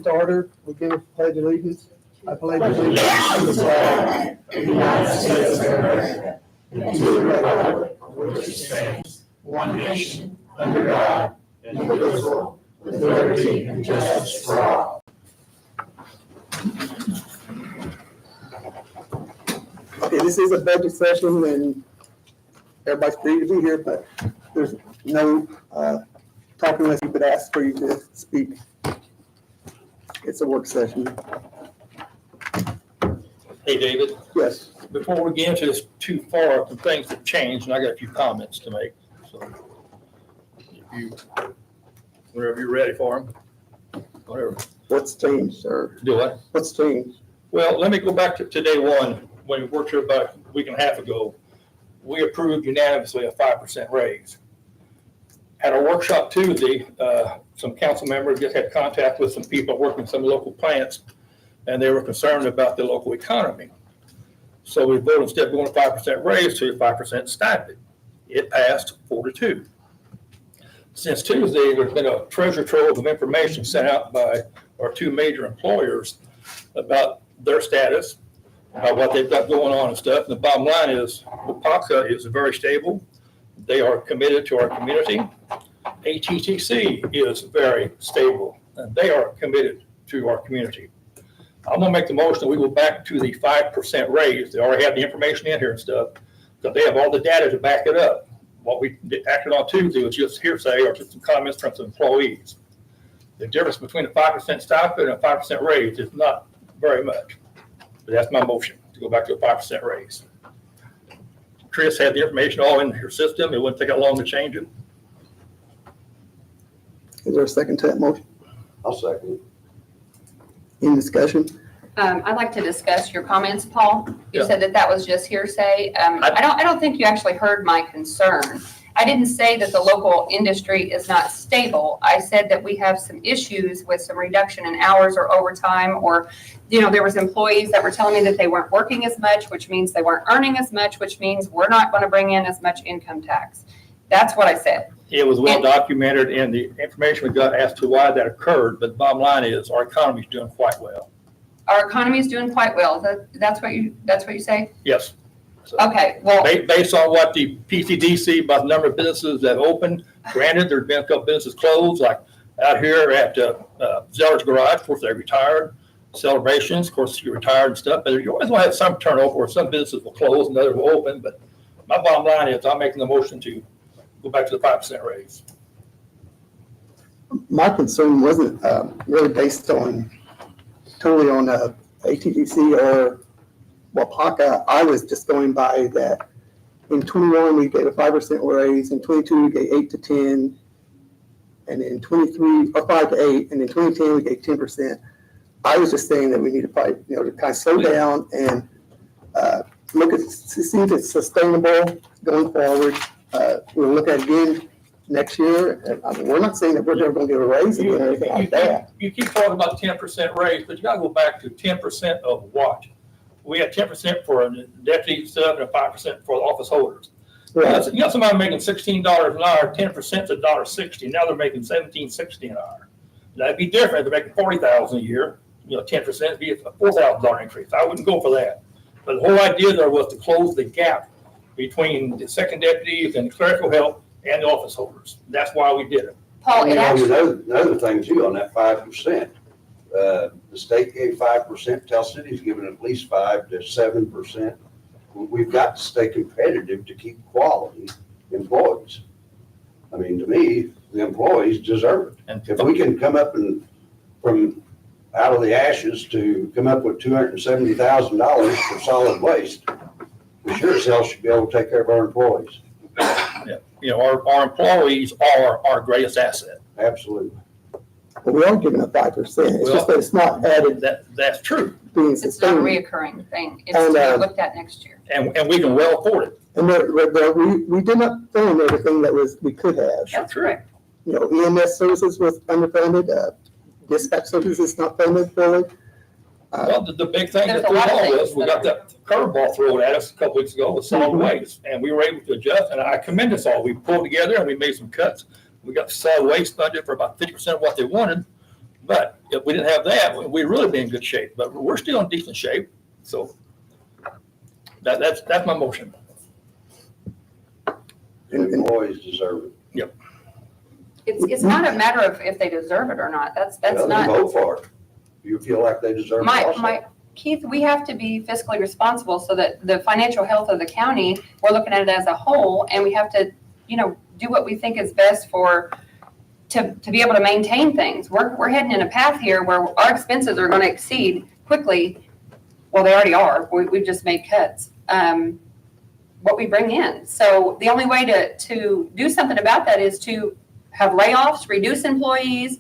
To order, we give a pledge of allegiance. I pledge allegiance to the flag of the United States of America and to the republic for which it stands, one nation, under God, indivisible, with liberty and justice for all. Okay, this is a budget session and everybody's free to be here, but there's no talking unless you could ask for you to speak. It's a work session. Hey, David. Yes. Before we get into this too far, some things have changed, and I got a few comments to make. So, whenever you're ready for them, whatever. What's changed, sir? Do what? What's changed? Well, let me go back to day one, when we worked here about a week and a half ago. We approved unanimously a 5% raise. At our workshop Tuesday, some council members just had contact with some people working in some local plants, and they were concerned about the local economy. So we voted instead of going a 5% raise to a 5% stipend. It passed 4-2. Since Tuesday, there's been a treasure trove of information sent out by our two major employers about their status, about what they've got going on and stuff. And the bottom line is, WPACA is very stable. They are committed to our community. ATTC is very stable, and they are committed to our community. I'm gonna make the motion that we go back to the 5% raise. They already have the information in here and stuff, because they have all the data to back it up. What we acted on Tuesday was just hearsay or just some comments from some employees. The difference between a 5% stipend and a 5% raise is not very much, but that's my motion, to go back to a 5% raise. Chris had the information all in her system. It wouldn't take that long to change it. Is there a second to that motion? I'll second it. Any discussion? I'd like to discuss your comments, Paul. You Yeah. said that was just hearsay. I don't think you actually heard my concern. I didn't say that the local industry is not stable. I said that we have some issues with some reduction in hours or overtime, or, there was employees that were telling me that they weren't working as much, which means they weren't earning as much, which means we're not going to bring in as much income tax. That's what I said. It was well documented in the information we got as to why that occurred, but the bottom line is our economy is doing quite well. Our economy is doing quite well. That's what you say? Yes. So, Okay, well. based on what the PCDC, about the number of businesses that have opened, granted, there's been a couple businesses closed, like out here at Zeller's Garage. Of course, they retired. Celebrations, of course, you retired and stuff, but you always want to have some turnover where some businesses will close and others will open. But my bottom line is I'm making the motion to go back to the 5% raise. My concern wasn't really based totally on ATTC or WPACA. I was just going by that in 21 we gave a 5% raise, in 22 we gave 8 to 10, and in 23 or 5 to 8, and in 2010 we gave 10%. I was just saying that we need to probably, to kind of slow down and look at, see if it's sustainable going forward. We'll look at it again next year. I mean, we're not saying that we're never going to give a raise again or anything like that. You keep talking about 10% raise, but you got to go back to 10% of what? We had 10% for deputy stuff and 5% for the office holders. Right. You got somebody making $16 an hour, 10% is $1.60. Now they're making $17.60 an hour. That'd be different if they're making $40,000 a year. 10% would be a $4,000 increase. I wouldn't go for that. But the whole idea there was to close the gap between the second deputies and the clerical help and the office holders. That's why we did it. Paul, Another thing too, on that 5%, the state gave 5%, Tell City's giving at least 5 to 7%. We've got to stay competitive to keep quality employees. I mean, to me, the employees deserve it. And If we can come up and from out of the ashes to come up with $270,000 for solid waste, we sure as hell should be able to take care of our employees. yeah, our employees are our greatest asset. Absolutely. But we are giving a 5%. It's just that it's not added. That's true. Being it's not a sustained. reoccurring thing. It's And, to be looked at next year. And we can well afford it. And we did not fund everything that we could have. That's correct. EMS services was underfunded. Dispatch services not funded fully. Well, the big thing There's that a lot of all things was, we that got that curveball thrown at us a couple weeks ago with solid waste, and we were able to adjust, and I commend us all. We pulled together and we made some cuts. We got the solid waste budget for about 50% of what they wanted, But if we didn't have that, we'd really be in good shape, but we're still in decent shape. So that's my motion. Employees deserve it. It's not a matter of if they deserve it or not. That's Well, then not, vote for it. You feel like they deserve it also. Keith, we have to be fiscally responsible so that the financial health of the county, we're looking at it as a whole, and we have to, do what we think is best to be able to maintain things. We're heading in a path here where our expenses are going to exceed quickly. Well, they already are. We've just made cuts. What we bring in. So the only way to do something about that is to have layoffs, reduce employees,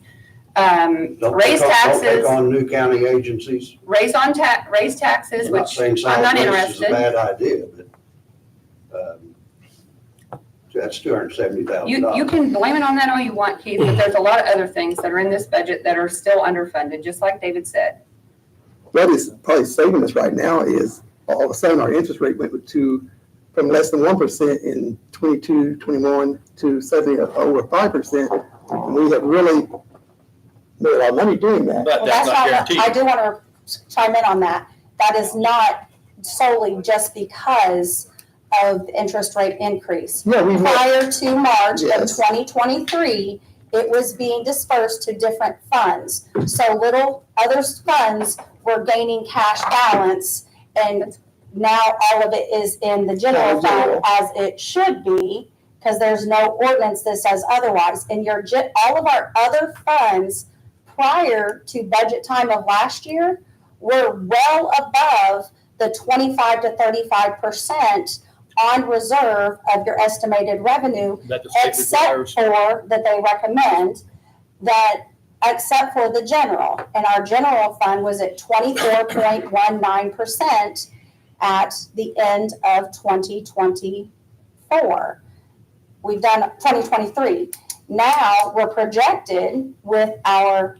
raise taxes. Don't take on new county agencies. Raise taxes, I'm not which saying I'm not solid waste is a interested. bad idea, but that's $270,000. You can blame it on that all you want, Keith, but there's a lot of other things that are in this budget that are still underfunded, just like David said. What is probably saving us right now is all of a sudden our interest rate went from less than 1% in 22, 21 to suddenly over 5%. And we have really made a lot of money doing that. But Well, that's not why guaranteed. I do want to chime in on that. That is not solely just because of the interest rate increase. Yeah, we were, Prior to March of Yes. 2023, it was being dispersed to different funds. So little other funds were gaining cash balance, and now all of it is in the general fund as it should be, because there's no ordinance that says otherwise. And all of our other funds prior to budget time of last year were well above the 25 to 35% on reserve of your estimated revenue, That the state except requires. for that they recommend that, except for the general. And our general fund was at 24.19% at the end of 2024. We've done 2023. Now we're projected with our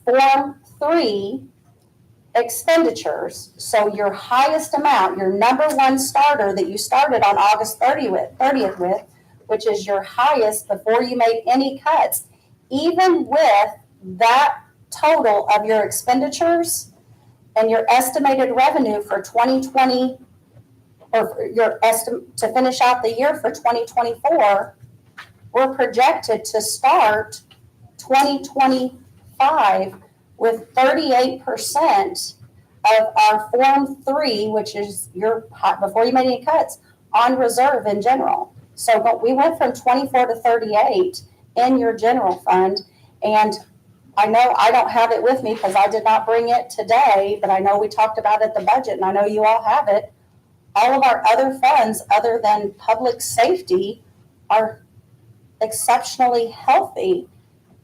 Form 3 expenditures. So your highest amount, your number one starter that you started on August 30th with, which is your highest before you made any cuts, even with that total of your expenditures and your estimated revenue for 2020, or your estimate to finish out the year for 2024, we're projected to start 2025 with 38% of our Form 3, which is your, before you made any cuts, on reserve in general. So but we went from 24 to 38 in your general fund. And I know I don't have it with me because I did not bring it today, but I know we talked about it at the budget, and I know you all have it. All of our other funds, other than public safety, are exceptionally healthy.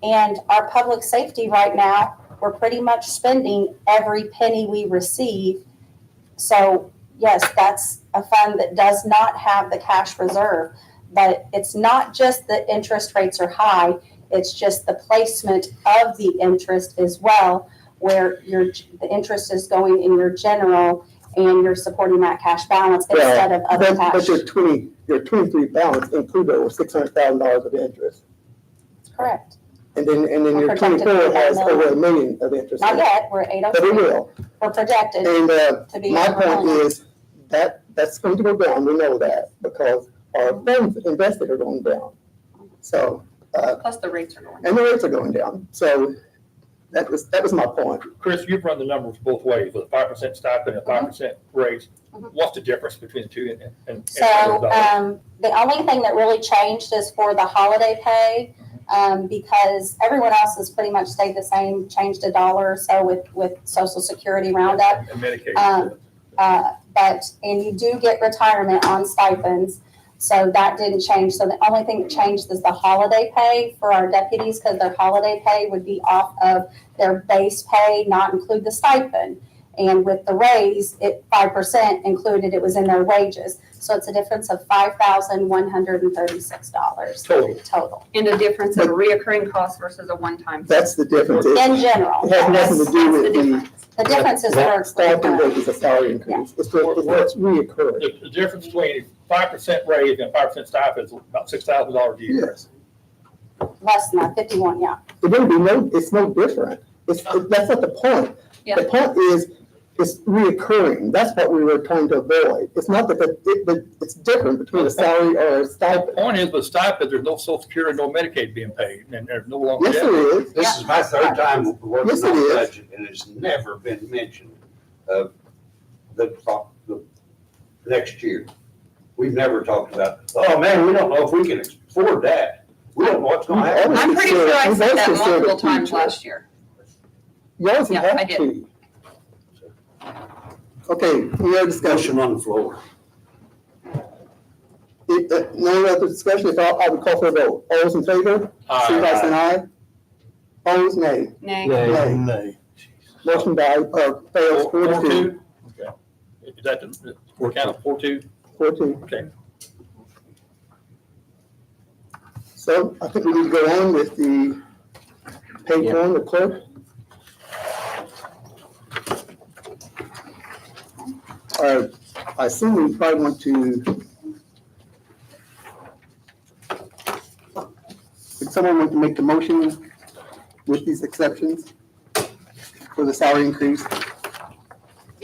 And our public safety right now, we're pretty much spending every penny we receive. So yes, that's a fund that does not have the cash reserve, but it's not just the interest rates are high, it's just the placement of the interest as well, where the interest is going in your general and you're supporting that cash balance instead of other cash. but your 23 balance included over $600,000 of interest. Correct. And then your We're projected 24 to be has $1 over $1 million of interest. Not yet, we're at But it 803. will. We're projected And to be my over point $1 million. is that's going to go down. We know that because our funds invested are going down. So, Plus the rates are going down. and the rates are going down. So that was my point. Chris, you've run the numbers both ways with a 5% stipend and a 5% raise. Mhm. What's the difference between the two? And So the only thing that really changed is for the holiday pay, because everyone else has pretty much stayed the same, changed $1 or so with Social Security roundup. And Medicaid. And you do get retirement on stipends, so that didn't change. So the only thing that changed is the holiday pay for our deputies, because their holiday pay would be off of their base pay, not include the stipend. And with the raise, 5% included, it was in their wages. So it's a difference of $5,136 total. And a difference of a reoccurring cost versus a one-time. That's the difference. It In general, has nothing to do That's with the the difference. the difference is for stipend versus a salary increase. It's what's reoccurring. The difference between 5% raise and 5% stipend is about $6,000 a year. Yes. less than that, 51, yeah. It wouldn't be it's no different. That's not the point. Yeah. The point is, it's reoccurring. That's what we were trying to avoid. It's not that it's different between a salary or a The stipend. point is with stipend, there's no social security, no Medicaid being paid, and there's no Yes, longevity. it is. This is my third time working Yes, it on is. the budget, and it's never been mentioned of the next year. We've never talked about, oh man, we don't know if we can afford that. We don't know what's gonna happen. I'm pretty sure I We've said always that considered multiple it times future. last year. Yes, you Yeah, I have did. to. Okay, any other discussion? Motion on the floor. No other discussion, if I would call for a vote. All those in favor? Signify by saying aye. Opposed, nay. Nay. Nay. Motion fails 4-2. Okay. Is that the count of 4-2? 4-2. Okay. So I think we need to go on with the page one, the clerk. I assume we probably want to. Would someone want to make the motion with these exceptions for the salary increase?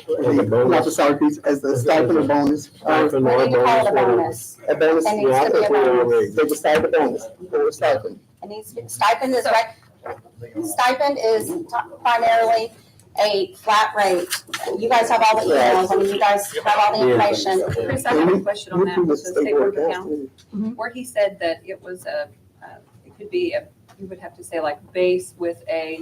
Not the salary increase, as the stipend or bonus. We need to call it a bonus. A bonus. It needs to be a bonus. They decide the bonus or the stipend. It needs to be, stipend is primarily a flat rate. You guys have all the emails, I mean, you guys have all the information. Chris, I have a question on that, We with approve the state board of accounts, accounts, too. where he said that it was it could be you would have to say like base with a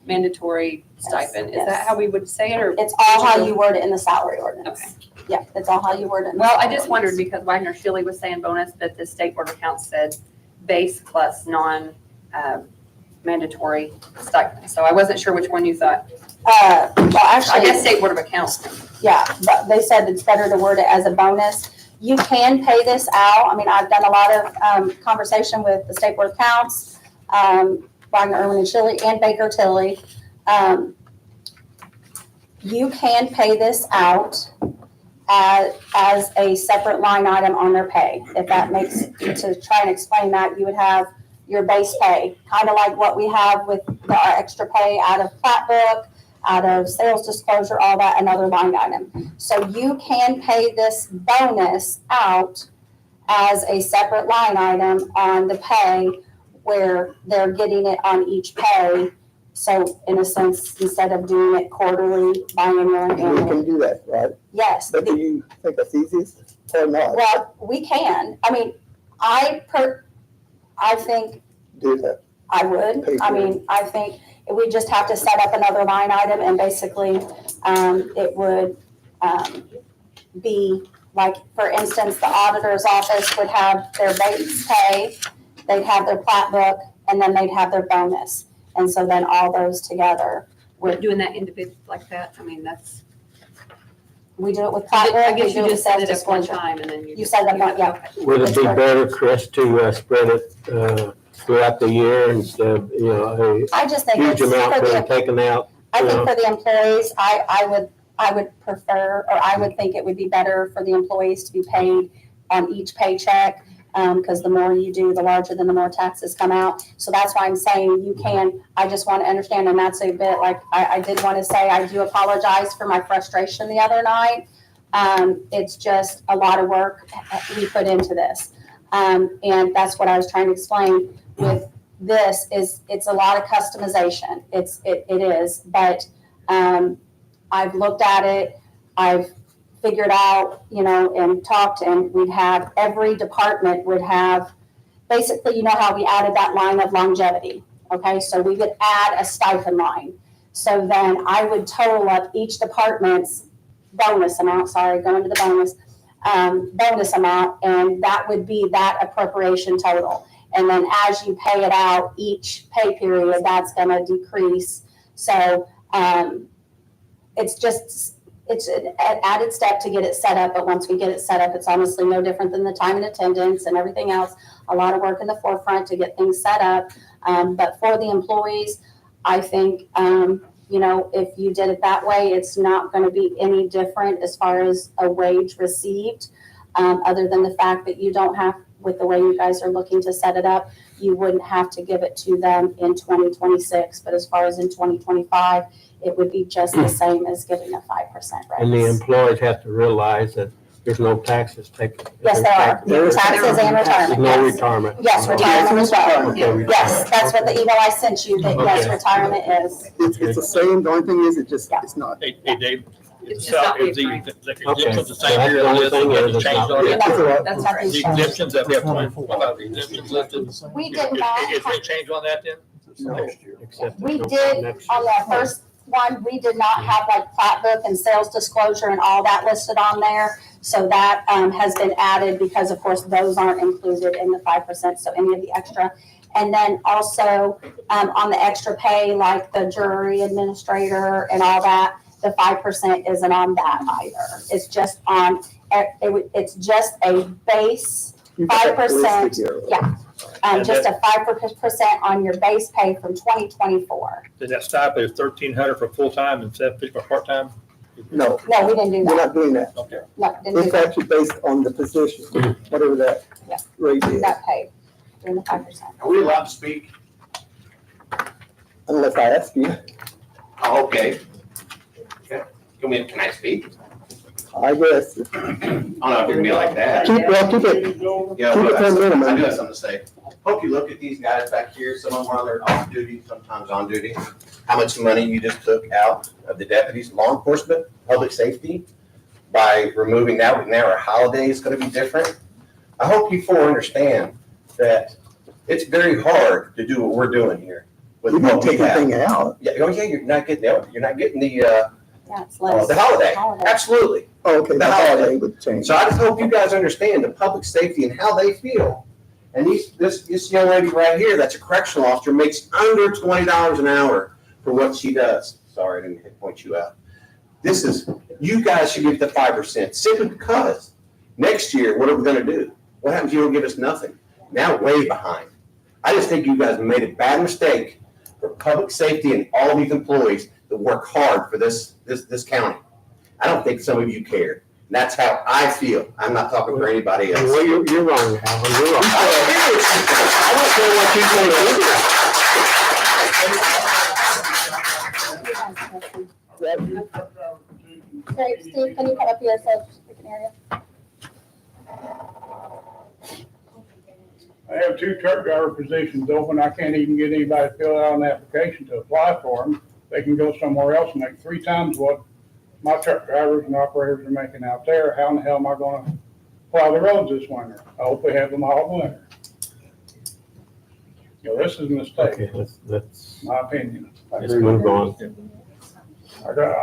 mandatory stipend. Is yes. that how we would say it, or? It's all how you word it in the salary ordinance. Okay. Yeah, it's all how you word it. in the Well, I salary just wondered ordinance. because Wagner Shilly was saying bonus, but the state board of accounts said base plus mandatory stipend. So I wasn't sure which one you thought. Well, I guess actually, state board of accounts. yeah, but they said it's better to word it as a bonus. You can pay this out. I mean, I've done a lot of conversation with the state board of accounts, Wagner, Irwin and Shilly, and Baker Tilly. You can pay this out as a separate line item on their pay. If that makes, to try and explain that, you would have your base pay, kind of like what we have with our extra pay out of plat book, out of sales disclosure, all that, another line item. So you can pay this bonus out as a separate line item on the pay where they're getting it on each pay. So in a sense, instead of doing it quarterly, biannual, and We annual. can do that, right? Yes. But do you think that's easiest or not? Well, we can. I mean, I think Do that. I would. Pay I for it. mean, I think we just have to set up another line item and basically, it would, be like, for instance, the auditor's office would have their base pay, they'd have their plat book, and then they'd have their bonus. And so then all those together, We're doing that individual like that. I mean, that's. we do it with plat book, I we guess do you it with just set sales it up one disclosure. time and then you. You set it up one, yeah. Okay. Would it be better, Chris, to spread it throughout the year instead of, I just a think huge it's amount for being the, taken out? I think for the employees, I would prefer, or I would think it would be better for the employees to be paid on each paycheck. Because the more you do, the larger, then the more taxes come out. So that's why I'm saying you can, I just want to understand, and that's a bit like, I did want to say, I do apologize for my frustration the other night. It's just a lot of work we put into this. And that's what I was trying to explain with this is it's a lot of customization. It is, but I've looked at it, I've figured out, and talked, and we'd have, every department would have, basically, how we added that line of longevity. Okay, so we would add a stipend line. So then I would total up each department's bonus amount, going to the bonus amount, and that would be that appropriation total. And then as you pay it out, each pay period, that's gonna decrease. So it's an added step to get it set up, but once we get it set up, it's honestly no different than the time and attendance and everything else. A lot of work in the forefront to get things set up. But for the employees, I think, if you did it that way, it's not gonna be any different as far as a wage received, other than the fact that you don't have, with the way you guys are looking to set it up, you wouldn't have to give it to them in 2026, but as far as in 2025, it would be just the same as giving a 5% And the raise. employees have to realize that there's no taxes taken. Yes, there are, There is- taxes and There's retirement, no yes. retirement. Yes, retirement as well. Okay, Yes, that's what the email I sent you, that yes, Okay. retirement is. It's the same, the only thing is, it's not. Hey, Dave. It's just not Is the paid exemptions the So same that's here the on only this? thing Have is you it's changed not- on it? That's not The exemptions that we have, what about the exemptions listed? We did not, Is there a change on that then? No. Next year. Except we that did, next on year. the first one, we did not have like plat book and sales disclosure and all that listed on there. So that has been added because of course those aren't included in the 5%, so any of the extra. And then also on the extra pay, like the jury administrator and all that, the 5% isn't on that either. It's just on, it's just a base, You've got that 5%, listed here. yeah. Just a 5% on your base pay from 2024. Then that stipend is 1,300 for full-time and 750 for part-time? No, No, we didn't do we're that. not doing that. Okay. No, didn't do It's that. actually based on the position, whatever that Yeah. rate is, That paid, doing the 5%. Are we allowed to speak? unless I ask you. Oh, okay. Okay. Can I speak? I guess. I don't know if it can be like that. Keep it, Yeah, keep it but to a minimum. I do have something to say. Hope you look at these guys back here, some of them are there off duty, sometimes on duty. How much money you just took out of the deputies, law enforcement, public safety, by removing that. Now our holiday is gonna be different. I hope you four understand that it's very hard to do what we're doing here with We didn't what we take have. anything out. Yeah, oh yeah, you're not getting the, Yeah, it's less. the holiday, Holiday. absolutely. Oh, okay, The the holiday. holiday would change. So I just hope you guys understand the public safety and how they feel. And this young lady right here, that's a correctional officer, makes under $20 an hour for what she does. Sorry, I didn't point you out. You guys should get the 5% simply because next year, what are we gonna do? What happens if you don't give us nothing? Now we're way behind. I just think you guys have made a bad mistake for public safety and all these employees that work hard for this county. I don't think some of you care. And that's how I feel. I'm not talking for anybody else. Well, you're wrong, Alan, you're wrong. I don't care what you think either. Great, Steve, can you come up here so we can hear you? I have 2 truck driver positions open. I can't even get anybody to fill out an application to apply for them. They can go somewhere else and make 3 times what my truck drivers and operators are making out there. How in the hell am I gonna plow the roads this winter? I hope we have them all winter. You know, this is a mistake, Okay, let's my opinion. move on.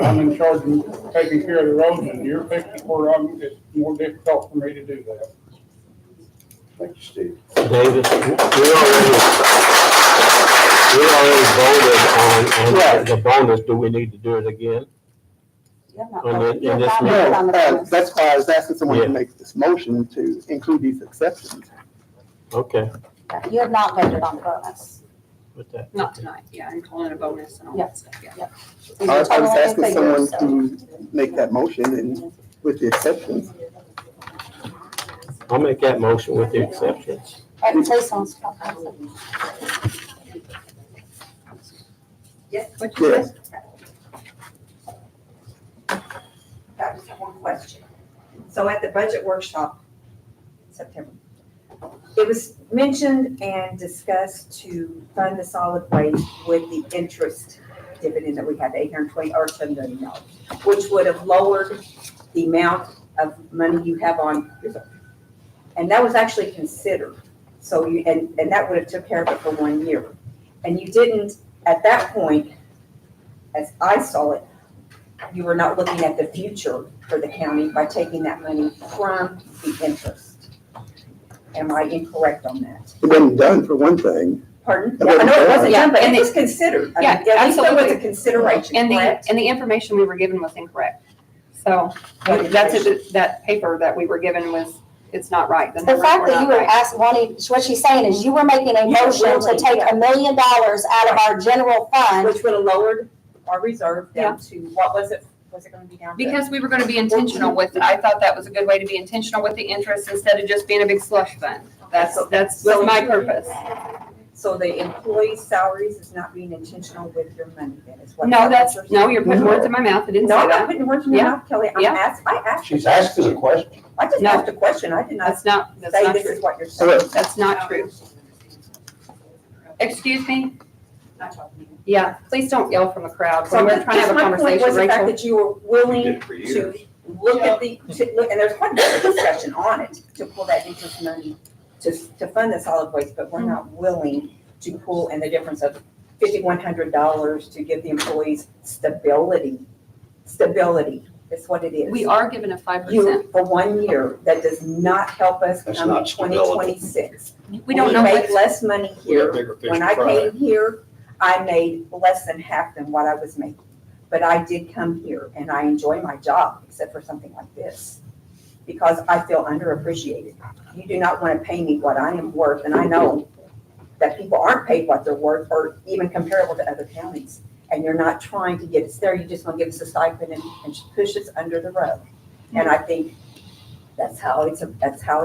I'm in charge of taking care of the roads and you're fixing where it's more difficult for me to do that. Thank you, Steve. Davis, we already voted on the bonus. Do we need to do it again? You have not On voted- the- you have in this not meeting. voted No, on the bonus. that's why I was asking someone Yeah. to make this motion to include these exceptions. Okay. You have not voted on the bonus. With that. Not tonight, yeah, and calling it a bonus and all that stuff, yeah. These I are was totally asking new someone figures, so. to make that motion and with the exceptions. I'll make that motion with the exceptions. All right, please, someone stop. Yes, Yes. I just have one question. So at the budget workshop in September, it was mentioned and discussed to fund the solid waste with the interest dividend that we had, $820 or $7 million, which would have lowered the amount of money you have on, and that was actually considered. So you, and that would have took care of it for 1 year. And you didn't, at that point, as I saw it, you were not looking at the future for the county by taking that money from the interest. Am I incorrect on that? It wasn't done for one thing. Pardon? That Yeah, I know it wasn't wasn't done. done, but And it the- was considered. I mean, Yeah, at least there was absolutely. a consideration, And correct? the information we were given was incorrect. So that paper that we were given was, it's not right. The numbers fact were that not you were right. asked, what she's saying is you were making a You were motion to willing, take yeah. $1 million out of our general fund. Which would have lowered our reserve down to, what was it? Was it gonna be down to? Because we were gonna be intentional with it. I thought that was a good way to be intentional with the interest instead of just being a big slush fund. That's Well, my purpose. So the employees' salaries is not being intentional with your money then, is what? No, that's what you're saying? you're putting words in my mouth. I didn't No, say I'm not that. putting words in your Yeah. mouth, Kelly. Yeah. I asked. She's asking a question. I just No. asked a question. I did not That's not say this true. is what you're saying. That's not true. Excuse me? Yeah, please don't yell from the crowd. So When we're trying to have a my point conversation, was the fact Rachel. that you were willing to look at and there's quite a bit of discussion on it, to pull that interest money to fund the solid waste, but we're not willing to pull in the difference of $5,100 to give the employees stability. Stability is what it is. We are given a 5%. You, for 1 year, that does not help us That's come not to stability. 2026. We don't know make what, less money We have here. bigger fish When to I fry. came here, I made less than half than what I was making. But I did come here and I enjoy my job, except for something like this, because I feel underappreciated. You do not want to pay me what I am worth, and I know that people aren't paid what they're worth or even comparable to other counties. And you're not trying to get us there, you just want to give us a stipend and push us under the rug. And I think that's how it's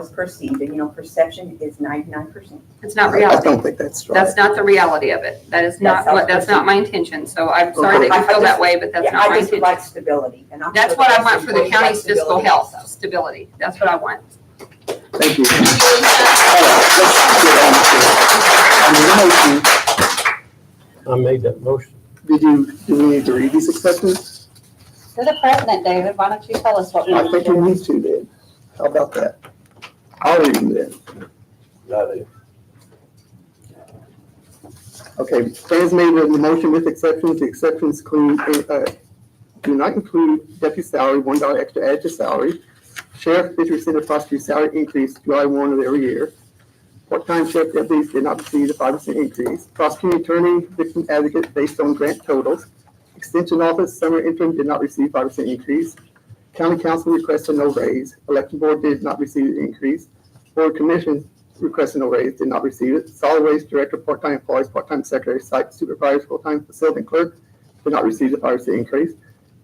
perceived, and perception is 99%. it's not I reality. don't think that's right. That's not the reality of it. That is not That's how what, it's that's not my intention. So I'm sorry Okay. that you I feel just- that way, but that's Yeah, not my I just would intention. like stability, and I'm. That's sure what I the want for the employees like county's fiscal stability health, also. stability. That's what I want. Thank you. All right, let's get on to the motion. I made that motion. Do we need to read these exceptions? You're the president, David. Why don't you tell us what we I need think to we do? need to then. How about that? I'll read them then. Got it. Okay, Fran's made the motion with exceptions. The exceptions include, do not include deputy salary, $1 extra added to salary. Sheriff 50% of prosecutor's salary increase July 1 of every year. Part-time sheriff deputies did not receive the 5% increase. Prosecuting attorney, victim advocate based on grant totals. Extension office, summer interim did not receive 5% increase. County council requested no raise. Election board did not receive an increase. Board commission requested no raise, did not receive it. Solid waste director, part-time employees, part-time secretary, site supervisors, full-time facility clerk did not receive the 5% increase.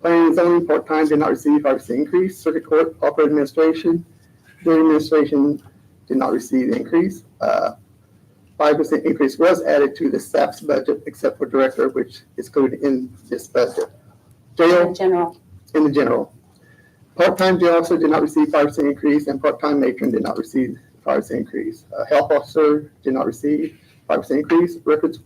Planning and zoning, part-time did not receive 5% increase. Circuit court, operating administration, jury administration did not receive the increase. 5% increase was added to the staff's budget except for director, which is included in this budget. Jail, In general, in the general. Part-time jail officer did not receive 5% increase, and part-time matron did not receive 5% increase. Health officer did not receive 5% increase. Records,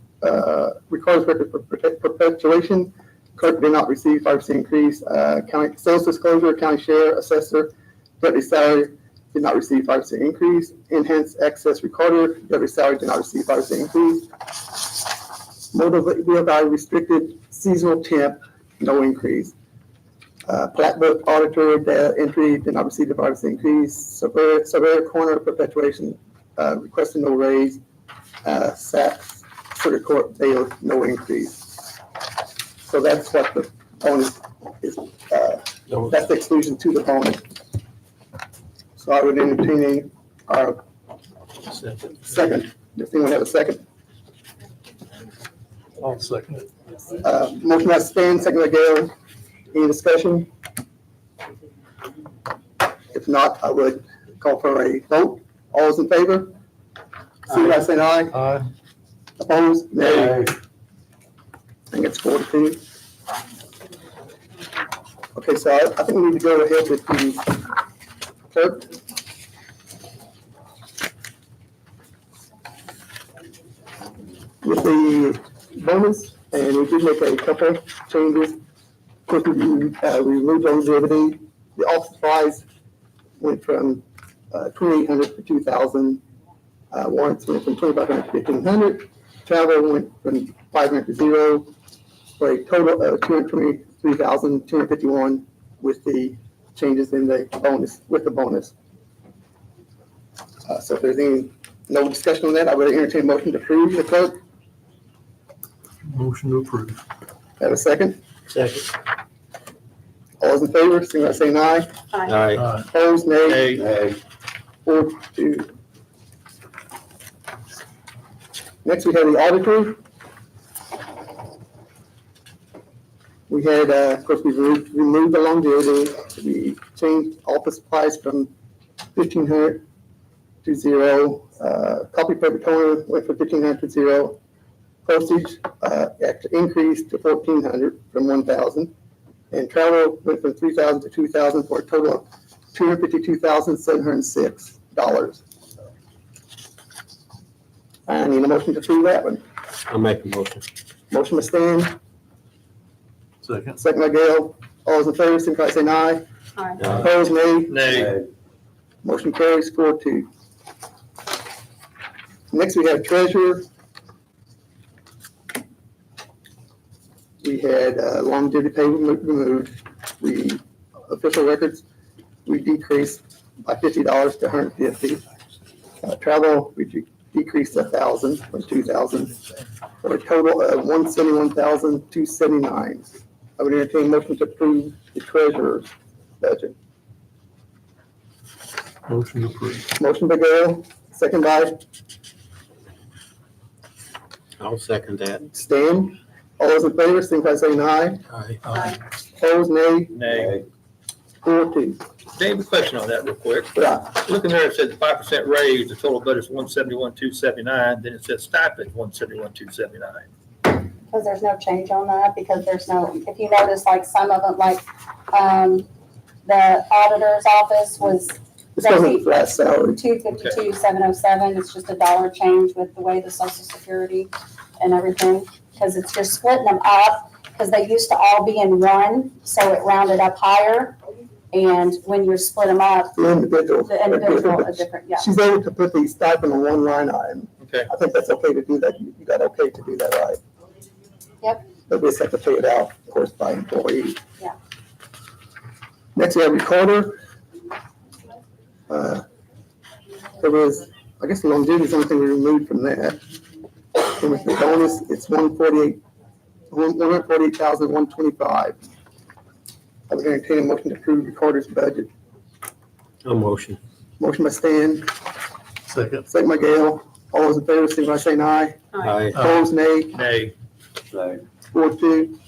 requires record perpetuation. Clerk did not receive 5% increase. County sales disclosure, county share, assessor, deputy salary did not receive 5% increase. Enhanced access recorder, deputy salary did not receive 5% increase. Motor vehicle value restricted seasonal temp, no increase. Plat book auditor data entry did not receive the 5% increase. Surveyor corner perpetuation requested no raise. SAC circuit court bail no increase. So that's what the bonus is. That's the exclusion to the bonus. So I would entertain our second. Does anyone have a second? I'll second it. Motion by Stan, second by Gail. Any discussion? If not, I would call for a vote. All those in favor? See by saying aye. Aye. Opposed? Nay. Hey, I think it's 4-2. Okay, so I think we need to go ahead with the clerk. With the bonus, and we did make a couple changes. Of course, we removed longevity. The office supplies went from 2,800 to 2,000. Warrants went from 2,500 to 1,500. Travel went from 500 to 0, for a total of 223,251 with the changes in the bonus, with the bonus. So if there's no discussion on that, I would entertain a motion to approve the clerk. Motion to approve. Have a second? Second. All those in favor, signify by saying aye. Aye. Opposed, nay. hey, 4-2. Next, we have the auditor. We had, of course, we removed the longevity. We changed office supplies from 1,500 to zero. Copy paper toner went from 1,500 to zero. Postage, actually increased to 1,400 from 1,000. And travel went from 3,000 to 2,000 for a total of $252,706. I need a motion to approve that one. I'll make a motion. Motion by Stan, Second. second by Gail. All those in favor, signify by saying aye. Aye. Opposed, nay. Nay. Motion carries 4-2. Next, we have treasurer. We had longevity pay removed. Official records, we decreased by $50 to $150. Travel, we decreased 1,000 from 2,000 for a total of $171,279. I would entertain a motion to approve the treasurer's budget. Motion approved. Motion by Gail, second by I'll second that. Stan. All those in favor, signify by saying aye. Aye. Opposed, nay. Nay. 4-2. Dave, a question on that real quick. Yeah, Looking there, it says 5% raise, the total budget's 171,279, then it says stipend 171,279. Because there's no change on that, because there's no, if you notice, like some of them, like, the auditor's office was this wasn't flat salary. 252,707. It's just a dollar change with the way the social security and everything, because it's just splitting them up, because they used to all be in one, so it rounded up higher. And when you split them up, The individual. the individual is different, yeah. She's able to put the stipend on one line item. Okay. I think that's okay to do that. You got okay to do that, right? Yep. But we just have to pay it out, of course, by employee. Yeah. Next, we have recorder. There was, I guess the longevity is the only thing we removed from that. And with the bonus, it's 148,125. I would entertain a motion to approve recorder's budget. A motion. Motion by Stan, Second. second by Gail. All those in favor, signify by saying aye. Aye. Opposed, nay. Nay. 4-2.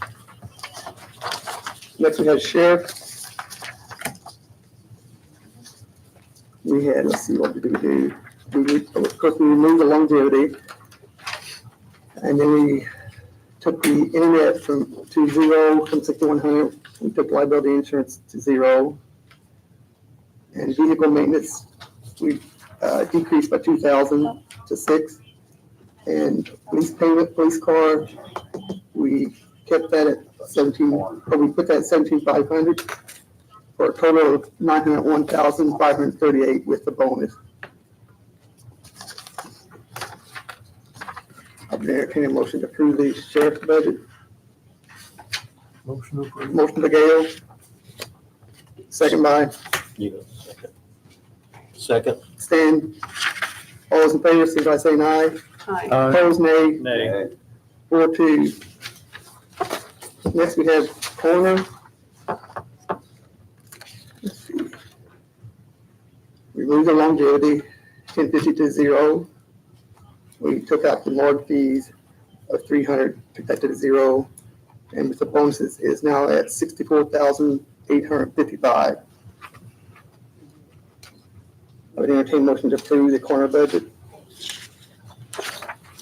Next, we have sheriff. We had, let's see, what did we do? Of course, we removed the longevity. And then we took the internet to zero from 6,100. We took liability insurance to zero. And vehicle maintenance, we decreased by 2,000 to 6. And police payment, police car, we kept that at 17, or we put that at 17,500 for a total of 901,538 with the bonus. I'll entertain a motion to approve the sheriff's budget. Motion approved. Motion by Gail. Second by You go second. Second. Stan. All those in favor, signify by saying aye. Aye. Opposed, nay. Nay. 4-2. Next, we have coroner. Let's see. Remove the longevity, 1050 to zero. We took out the morgue fees of 300, took that to zero. And with the bonuses is now at 64,855. I would entertain a motion to approve the coroner budget.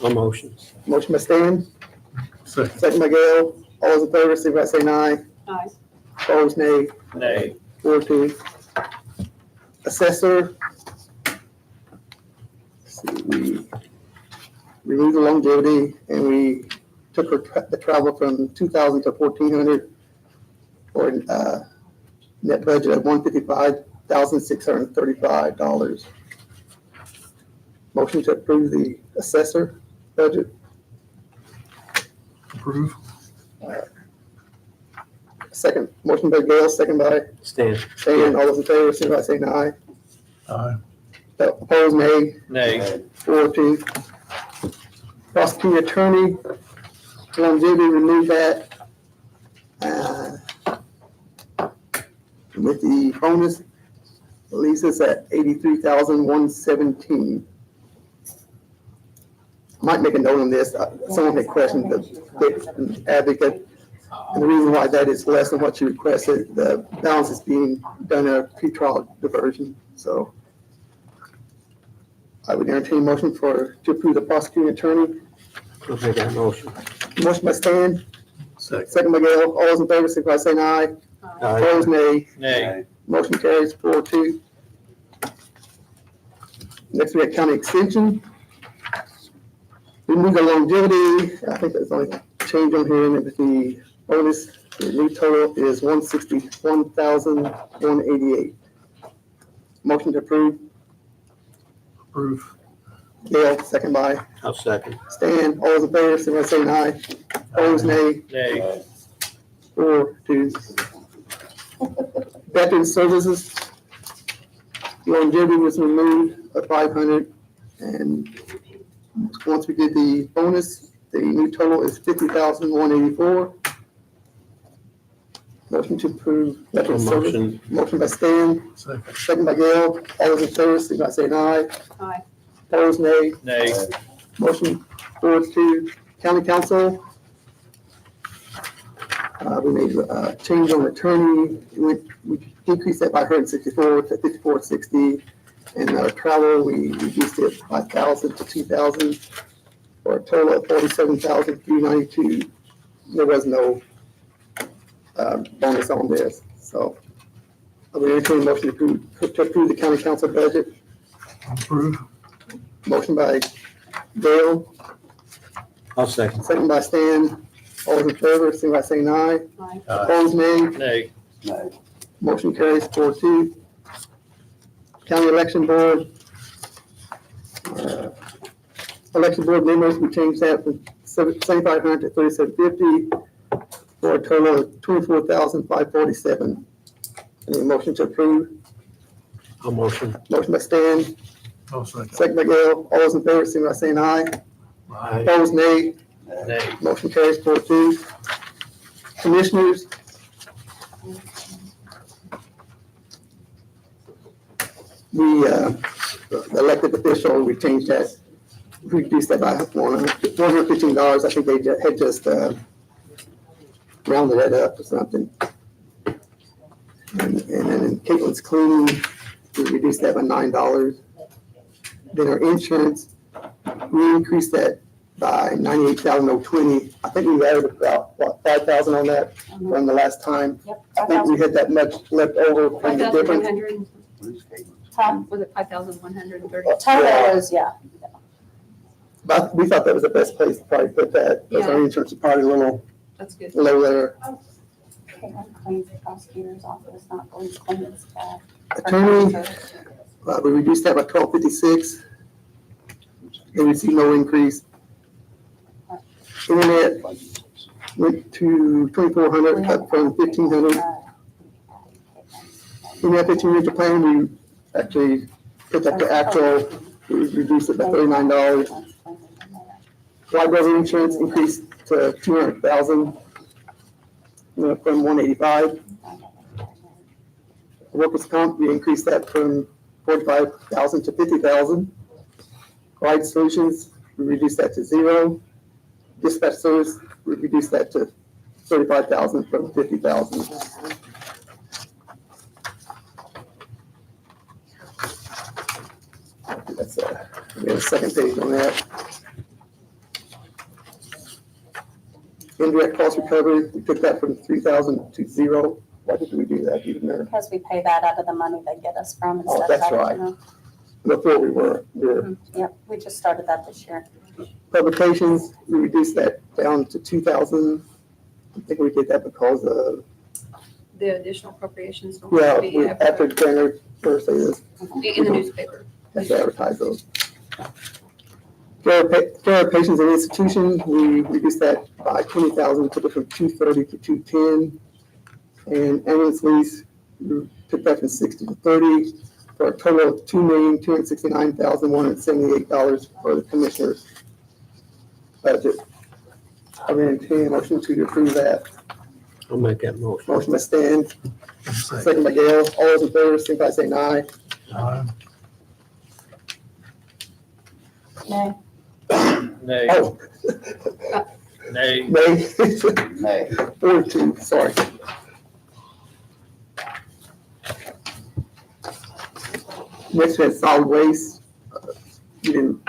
A motion. Motion by Stan, Second. second by Gail. All those in favor, signify by saying aye. Aye. Opposed, nay. Nay. 4-2. Assessor. Let's see, we removed the longevity and we took the travel from 2,000 to 1,400 for a net budget of $155,635. Motion to approve the assessor budget. Approve. Second, motion by Gail, second by Stan. Stan. All those in favor, signify by saying aye. Aye. Opposed, nay. Nay. 4-2. Prosecuting attorney, longevity, remove that. With the bonus, it leaves us at 83,117. I might make a note on this. Someone had questioned the advocate. And the reason why that is less than what you requested, the balance is being done at a pretrial diversion, so. I would entertain a motion to approve the prosecuting attorney. I'll make that motion. Motion by Stan, Second. second by Gail. All those in favor, signify by saying aye. Aye. Opposed, nay. Nay. Motion carries 4-2. Next, we have county extension. We moved the longevity. I think that's the only change on here, and the bonus, the new total is 161,188. Motion to approve. Approve. Gail, second by I'll second. Stan. All those in favor, signify by saying aye. Opposed, nay. Nay. 4-2. Veteran services. Longevity was removed at 500, and once we did the bonus, the new total is 50,184. Motion to approve veteran service. Motion. Motion by Stan, Second. second by Gail. All those in favor, signify by saying aye. Aye. Opposed, nay. Nay. Motion 4-2. County council. We made a change on attorney. We increased that by 164 to 5460. And our travel, we reduced it 5,000 to 2,000 for a total of 47,392. There was no bonus on this, so I would entertain a motion to approve the county council budget. Approve. Motion by Dale, I'll second. second by Stan. All those in favor, signify by saying aye. Aye. Opposed, nay. Nay. No. Motion carries 4-2. County election board. Election board members, we changed that from 7,500 to 3,750 for a total of 24,547. Any motion to approve? I'll motion. Motion by Stan, I'll second. second by Gail. All those in favor, signify by saying aye. Aye. Opposed, nay. Nay. Motion carries 4-2. Commissioners. We, the elected official, we changed that, we reduced that by $115. I think they had just rounded that up or something. And then in Caitlin's cleaning, we reduced that by $9. Then our insurance, we increased that by $98,020. I think we added about, what, 5,000 on that from the last time. Yep. I think we had that much left over from the difference. 5,100, Tom, was it 5,130? total is, yeah. But we thought that was the best place to probably put that, because our insurance is probably a little That's good. low there. Caitlin cleans the prosecutor's office, not police cleans. Attorney, we reduced that by $1,256. They received no increase. Internet went to 2,400, cut from 1,500. Internet 15-year plan, we actually put that to actual, we reduced it by $39. Library insurance increased to 200,000, from 185. Workers' comp, we increased that from 45,000 to 50,000. Ride solutions, we reduced that to 0. Dispatch service, we reduced that to 35,000 from 50,000. That's we have a second page on that. Indirect cost recovery, we took that from 3,000 to 0. Why did we do that? Even there? Because we pay that out of the money they get us from Oh, instead of. that's right. Before we were. Yep, we just started that this year. Publications, we reduced that down to 2,000. I think we did that because of, The additional appropriations will yeah, be after January 1st, it is, in the newspaper. have to advertise those. Care of patients and institutions, we reduced that by 20,000, took it from 230 to 210. And ambulance lease, we took that from 60 to 30, for a total of $2,269,178 for the commissioner's budget. I would entertain a motion to approve that. I'll make that motion. Motion by Stan, Second. second by Gail. All those in favor, signify by saying aye. Aye. No, Nay. Oh, Nay. nay. Nay. 4-2, sorry. Next we have solid waste. we didn't,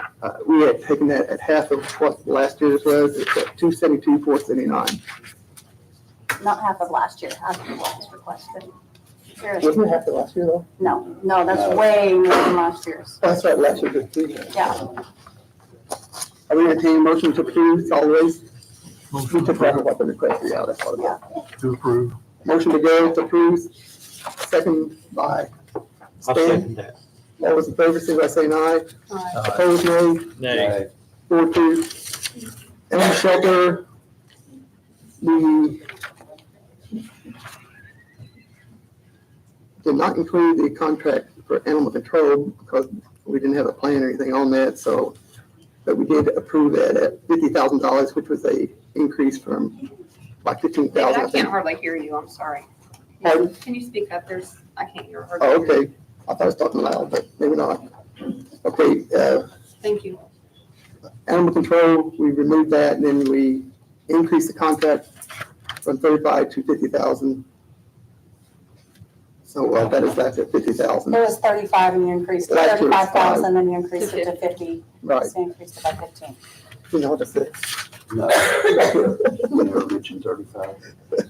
we had taken that at half of what last year's was, it's at 272,479. Not half of last year, half of what was requested. Here's- Wasn't it half of last year though? No, that's way more than last year's. Oh, that's right, last year was 3. Yeah, Are we entertaining a motion to approve solid waste? We Motion took that what the request, yeah, that's what it was. to approve. Motion to go to approve, second by I'll Stan. second that. All those in favor, signify by saying aye. Aye. Opposed, nay. Nay. 4-2. Animal shelter, we did not include the contract for animal control because we didn't have a plan or anything on that, so, but we did approve that at $50,000, which was a increase from like David, 15,000, I I can't think. hardly hear you, I'm sorry. Pardon? Can you speak up? I can't hear. hardly Oh, hear you. okay. I thought I was talking loud, but maybe not. Okay, Thank you. animal control, we removed that, and then we increased the contract from 35 to 50,000. So that is back at 50,000, it was 35 and you increased it, Last year was 35,000 and you increased it to 50. right? So you increased it by 15. You know what I said? No, you never mentioned 35.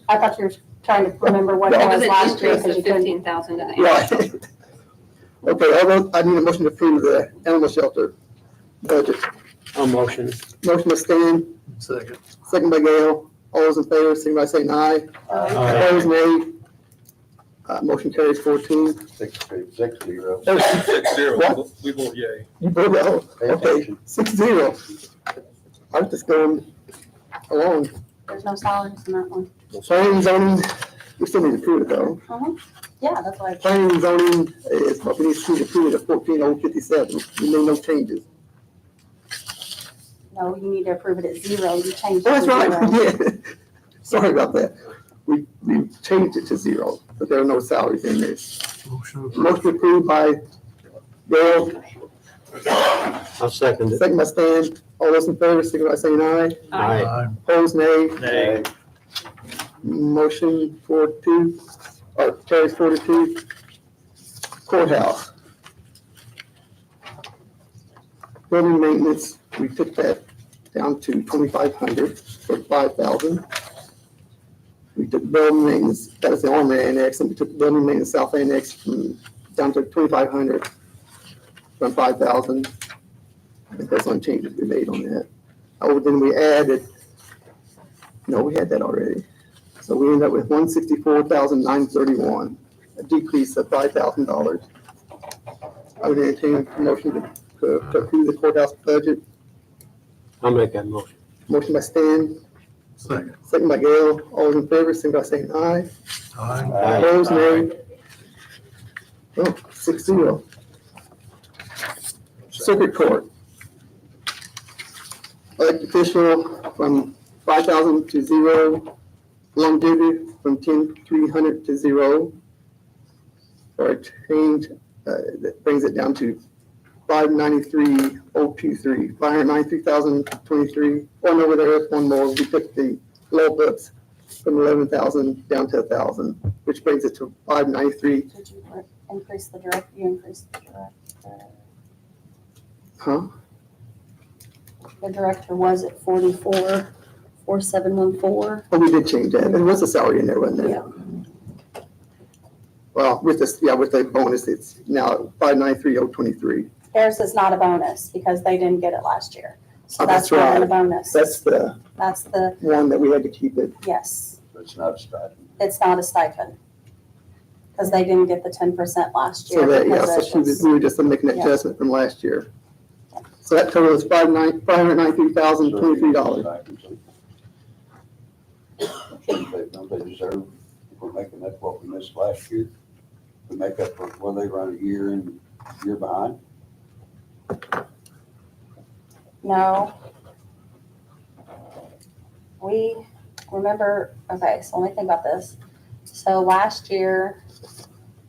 I thought you were trying to remember what it It was was an last year increase because of you couldn't. 15,000 in the. Right. Okay, although I need a motion to approve the animal shelter budget. I'll motion. Motion by Stan, Second. second by Gail. All those in favor, signify by saying aye. Aye. Opposed, nay. Motion carries 14. 6-0. 6-0, What? we vote yay. You voted no. Pay Okay, attention. 6-0. I was just going along. There's no salaries in that one. Planning and zoning, we still need to approve it though. Yeah, that's why. Planning and zoning is, what we need to approve it at 14,057. We made no changes. No, you need to approve it at 0. You changed it Oh, to that's right, 0. we did. Sorry about that. We changed it to 0, but there are no salaries in this. Motion approved. Motion approved by Gail, I'll second it. second by Stan. All those in favor, signify by saying aye. Aye. Aye. Opposed, nay. Nay. Motion 4-2, or carries 4-2. Courthouse. Building maintenance, we took that down to 2,500 for 5,000. We took building maintenance, that was the Armory Annex, and we took building maintenance South Annex down to 2,500 from 5,000. I think that's one changes we made on that. Oh, then we added, no, we had that already. So we ended up with 164,931, a decrease of $5,000. I would entertain a motion to approve the courthouse budget. I'll make that motion. Motion by Stan, Second. second by Gail. All those in favor, signify by saying aye. Aye. Opposed, nay. Oh, 6-0. Circuit Court. Elected official from 5,000 to 0. Longevity from 10,300 to 0. Or a change that brings it down to 593,023, 593,023. One over there, one more. We took the low books from 11,000 down to 1,000, which brings it to 593. Did you increase the direct? You increased the director. Huh? The director was at 44,4714. Oh, we did change that. There was a salary in there, wasn't there? Yeah. Well, with this, yeah, with the bonus, it's now 593,023. Theirs is not a bonus because they didn't get it last year. So Oh, that's that's not a right. bonus. That's the That's the, one that we had to keep it. yes, It's not a stipend. it's not a stipend. Because they didn't get the 10% last year. So that, yeah, because so it was- we were just making an Yeah. adjustment from last year. So that total is $593,023. Don't they deserve, if we're making up what we missed last year, to make up for, well, they run a year and year behind? No. We remember, okay, so let me think about this. So last year,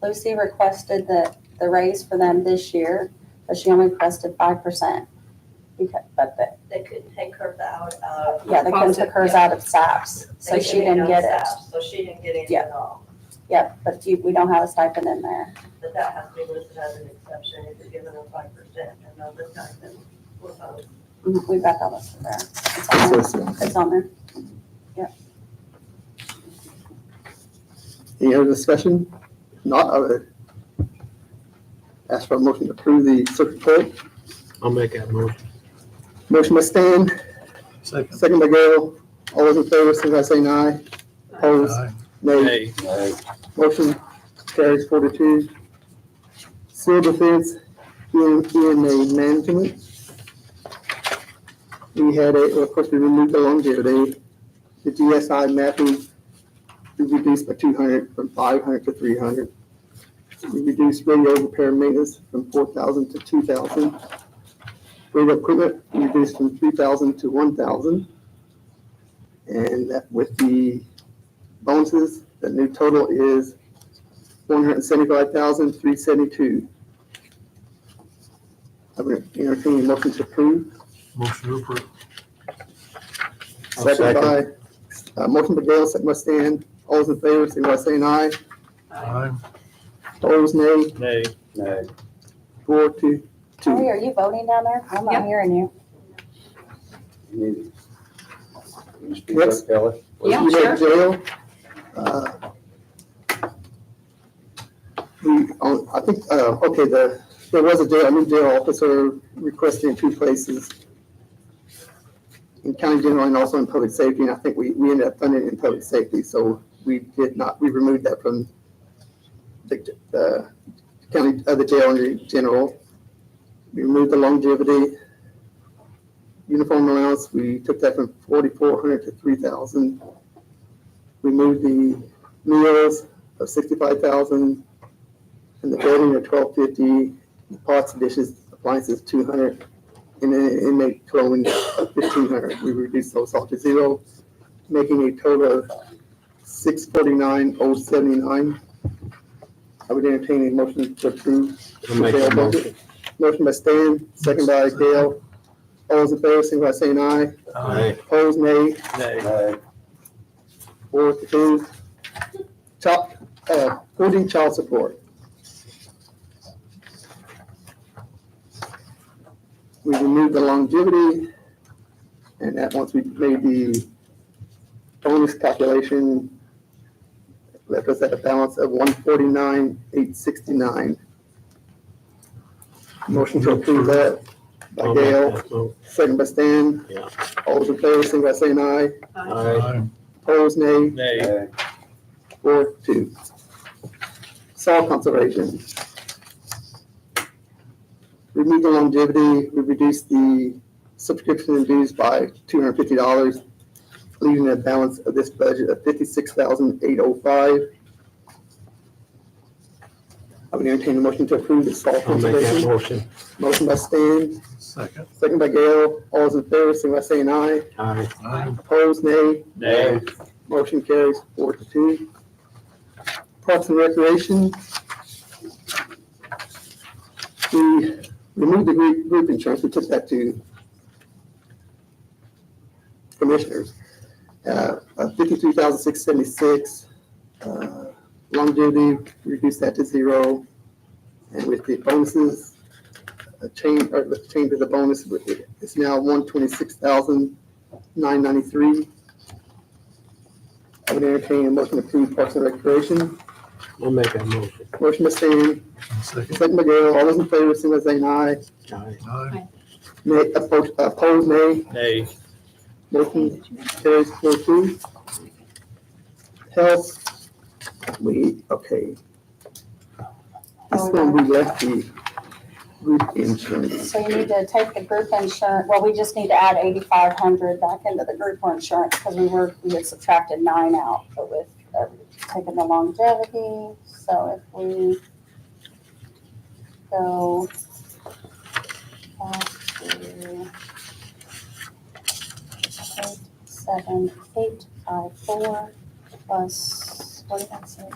Lucy requested the raise for them this year, but she only requested 5%. Because, They couldn't take hers out of. yeah, they couldn't take hers out of SAPs, so she didn't get it. So she didn't get any Yeah. at all. Yep, but we don't have a stipend in there. But that has to be listed as an exception if you're given a 5% and not the stipend. We've got that listed there. So It's on there. any other discussion? If not, I would ask for a motion to approve the circuit court. I'll make that motion. Motion by Stan, Second. second by Gale. All those in favor, signify by saying aye. Opposed? Aye. Nay. Motion carries 4-2. Civil defense, EMA management. We had of course, we removed the longevity. The GSI mapping, we reduced by 200 from 500 to 300. We reduced radio repair and maintenance from 4,000 to 2,000. Radio equipment, we reduced from 3,000 to 1,000. And that with the bonuses, the new total is 175,372. I would entertain a motion to approve. Motion to approve. Second by, motion by Gale, second by Stan. All those in favor, signify by saying aye. Aye. Opposed, nay. Nay. No. 4-2. Kelly, are you voting down there? I'm not Yep. hearing you. You speak Yes. up, Kelly? Yeah, We had sure. jail. I think, okay, there was a new jail officer requesting in 2 places. In county general and also in public safety, and I think we ended up funding it in public safety, so we removed that from the county, the jail and general. We removed the longevity. Uniform allowance, we took that from 4,400 to 3,000. We moved the meals of 65,000, and the building of 1,250, the pots, dishes, appliances, 200, and then inmate clothing of 1,500. We reduced those all to zero, making a total of 649,079. I would entertain a motion to approve. I'll make that motion. Motion by Stan, second by Gale. All those in favor, signify by saying aye. Aye. Opposed, nay. Nay. 4-2. 14 child support. We removed the longevity, and that once we made the bonus calculation, left us at a balance of 149,869. Motion to approve that by I'll make Gale, that motion. second by Stan. Yeah. All those in favor, signify by saying aye. Aye. Opposed, nay. Nay. 4-2. Soil conservation. Removed the longevity, we reduced the subscription and dues by $250, leaving a balance of this budget of $56,805. I would entertain a motion to approve the soil I'll make that conservation. motion. Motion by Stan, Second. second by Gale. All those in favor, signify by saying aye. Aye. Aye. Opposed, nay. Nay. Motion carries 4-2. Parks and Recreation. We removed the group insurance, we took that to commissioners. 53,676. Longevity, reduced that to zero. And with the bonuses, the change of the bonus, it's now 126,993. I would entertain a motion to approve Parks and Recreation. I'll make that motion. Motion by Stan, Second. second by Gale. All those in favor, signify by saying aye. Aye. Aye. Nay, opposed, nay. Nay. Motion carries 4-2. Health, okay. This one, we left the group insurance. So you need to take the group insurance, well, we just need to add 8,500 back into the group insurance because we had subtracted 9 out, but with taking the longevity, so if we go back to 87854 plus, what did I say?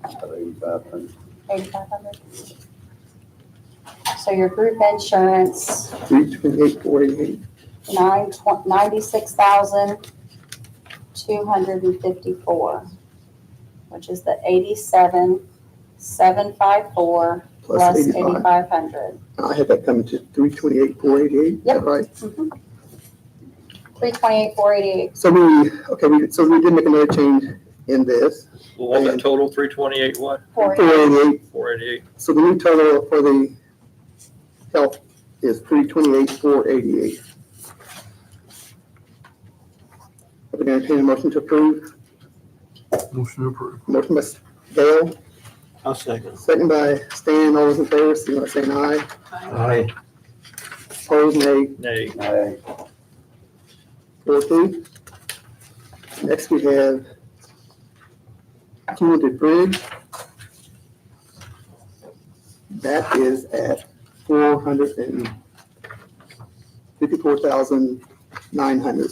8,500. 8,500. So your group insurance, 328,488. 96,254. which is the 87,754 plus 85. 8,500. I had that coming to 328,488, is that Yep. right? 328,488. So so we did make another change in this, What was that total? 328 what? 488. 488. So the new total for the health is 328,488. Are we going to entertain a motion to approve? Motion approved. Motion by Dale, I'll second. second by Stan. All those in favor, signify by saying aye. Aye. Opposed, nay. Nay. Aye. 4-2. Next, we have cumulative bridge. That is at 454,900.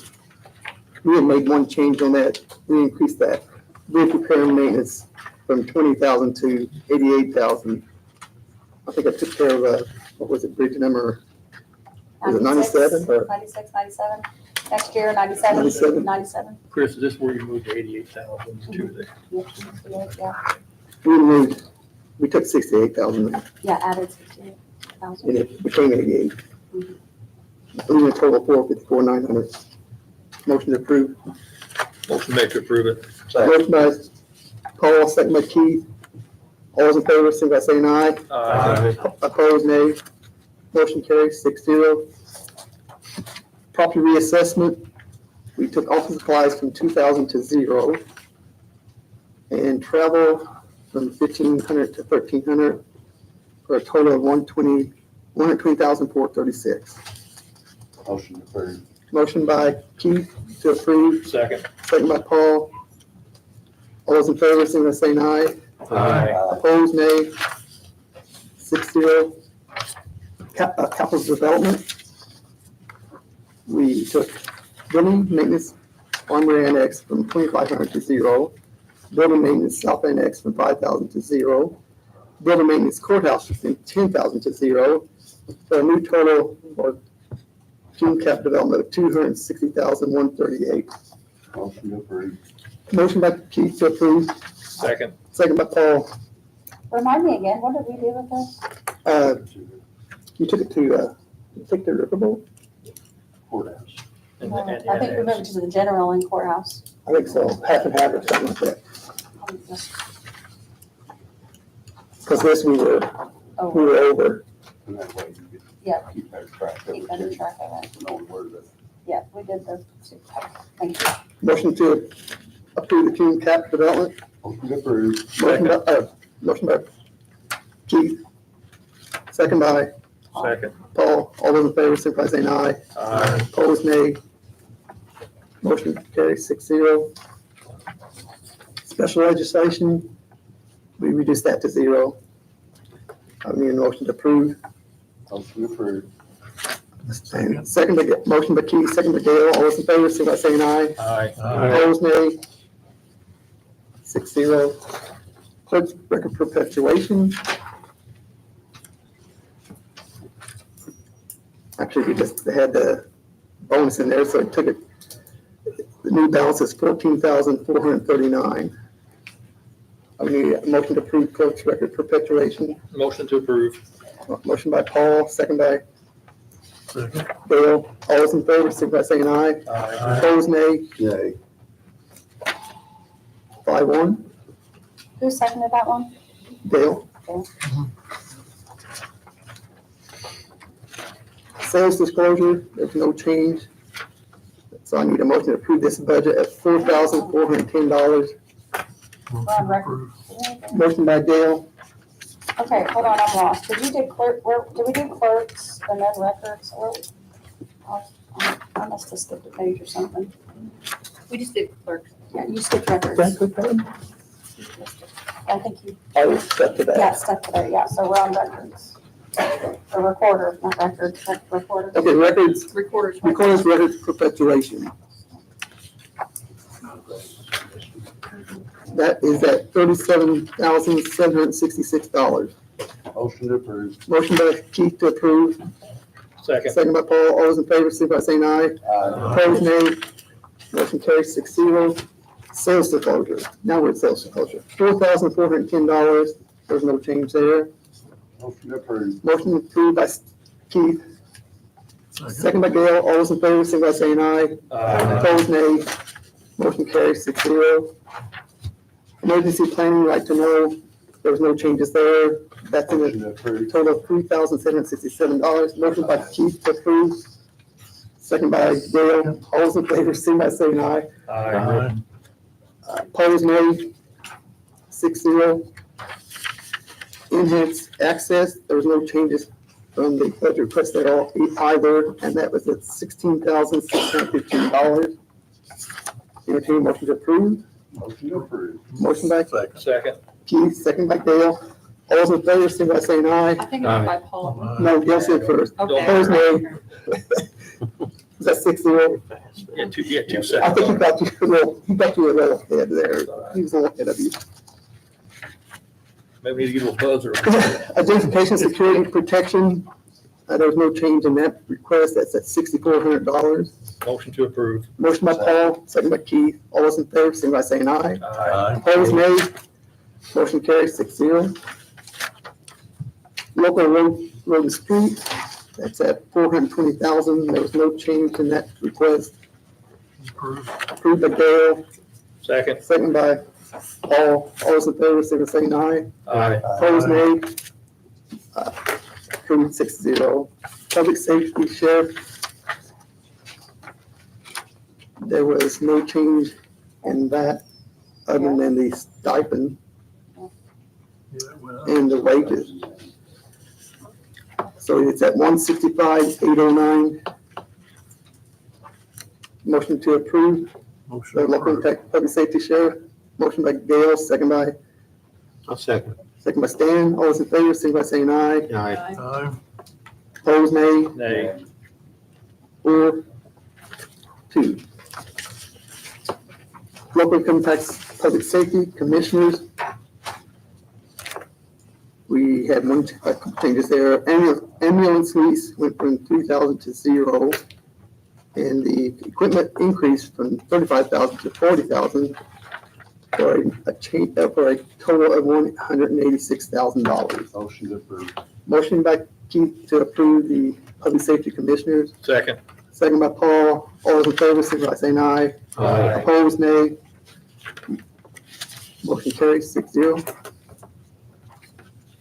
We have made one change on that. We increased that bridge repair and maintenance from 20,000 to 88,000. I think I took care of, what was it, bridge number? Is it 97 or? 96, 97. Next year, 97. 97. 97. Chris, is this where you moved 88,000 to the? Yeah, We took 68,000 yeah, added 68,000. and it became 88. Leaving a total of 454,900. Motion approved. Motion made to approve it. Motion by Paul, second by Keith. All those in favor, signify by saying aye. Aye. Opposed, nay. Motion carries 6-0. Property reassessment, we took office supplies from 2,000 to 0. And travel from 1,500 to 1,300 for a total of 120,436. Motion approved. Motion by Keith to approve, Second. second by Paul. All those in favor, signify by saying aye. Aye. Opposed, nay. 6-0. Capital development. We took building maintenance Armory Annex from 2,500 to 0. Building maintenance South Annex from 5,000 to 0. Building maintenance courthouse from 10,000 to 0. For a new total for June cap development of 260,138. Motion approved. Motion by Keith to approve, Second. second by Paul. Remind me again, what did we do with this? You took it to, you take the riverboat? Courthouse. And- I and- think we moved to the general and courthouse. I think so, half and half or something like that. Because this we were Oh, over. And that way you Yeah. get, keep better track of keep better it. track of it. Know where the Yeah, we did the, thank you. Motion to approve the June cap development. motion approved. Motion by Keith, second by Second. Paul. All those in favor, signify by saying aye. Aye. Opposed, nay. Motion carries 6-0. Special legislation, we reduced that to 0. I need a motion to approve. Motion approved. And second, motion by Keith, second by Dale. All those in favor, signify by saying aye. Aye. Opposed, nay. 6-0. Clerk's record perpetuation. Actually, we just had the bonus in there, so it took it. The new balance is 14,439. I need a motion to approve clerk's record perpetuation. Motion to approve. Motion by Paul, second by Second. Dale. All those in favor, signify by saying aye. Aye. Opposed, nay. Yay. 5-1. Who seconded that one? Dale. Okay. Sales disclosure, there's no change. So I need a motion to approve this budget at $4,410. on Motion record. approved. Motion by Dale, Okay, hold on, I'm lost. Did you do clerk, did we do clerks and then records? I must have skipped a page or something. We just did clerks. Yeah, you skipped records. Frank, with that? I think you, I was stuck to yeah, that. stuck to there, yeah, so we're on records. The recorder, not records, but recorder. Okay, records, Recorders. records records perpetuation. That is at $37,766. Motion approved. Motion by Keith to approve, Second. second by Paul. All those in favor, signify by saying aye. Aye. Opposed, nay. Motion carries 6-0. Sales disclosure, now we're at sales disclosure, $4,410, there's no change there. Motion approved. Motion approved by Keith, Second. second by Gail, all those in favor, signify by saying aye. Opposed, nay. Motion carries 6-0. Emergency planning, like to know, there was no changes there. That's in Motion a approved. total of $3,767. Motion by Keith to approve, second by Gail, all those in favor, signify by saying aye. Aye. Opposed, nay. 6-0. Enhanced access, there was no changes from the budget request at all either, and that was at $16,615. Entertained motion to approve. Motion approved. Motion by Second. Keith, second by Gail. All those in favor, signify by saying aye. I think it was by Paul. No, Gail said first. Okay. Opposed, nay. Is that 6-0? Yeah, two I seconds. think he got you a little ahead there. He was a little ahead of you. Maybe we need to get a little buzzer. Identification, security, protection, there was no change in that request. That's at $6,400. Motion to approve. Motion by Paul, second by Keith. All those in favor, signify by saying aye. Aye. Opposed, nay. Motion carries 6-0. Local road and street, that's at $420,000. There was no change in that request. Approved. Approved by Gail, Second. second by Paul. All those in favor, signify by saying aye. Aye. Opposed, nay. Approved 6-0. Public safety sheriff. There was no change in that other than the stipend Yeah, well. and the wages. So it's at 165,809. Motion to approve Motion the local approved. public safety sheriff. Motion by Gail, second by I'll second. Stan. All those in favor, signify by saying aye. Aye. Aye. Opposed, nay. Nay. 4-2. Local income tax public safety commissioners. We had one couple changes there. Ambulance lease went from 3,000 to 0. And the equipment increased from 35,000 to 40,000 for a change, for a total of $186,000. Motion approved. Motion by Keith to approve the public safety commissioners. Second. Second by Paul. All those in favor, signify by saying aye. Aye. Opposed, nay. Motion carries 6-0.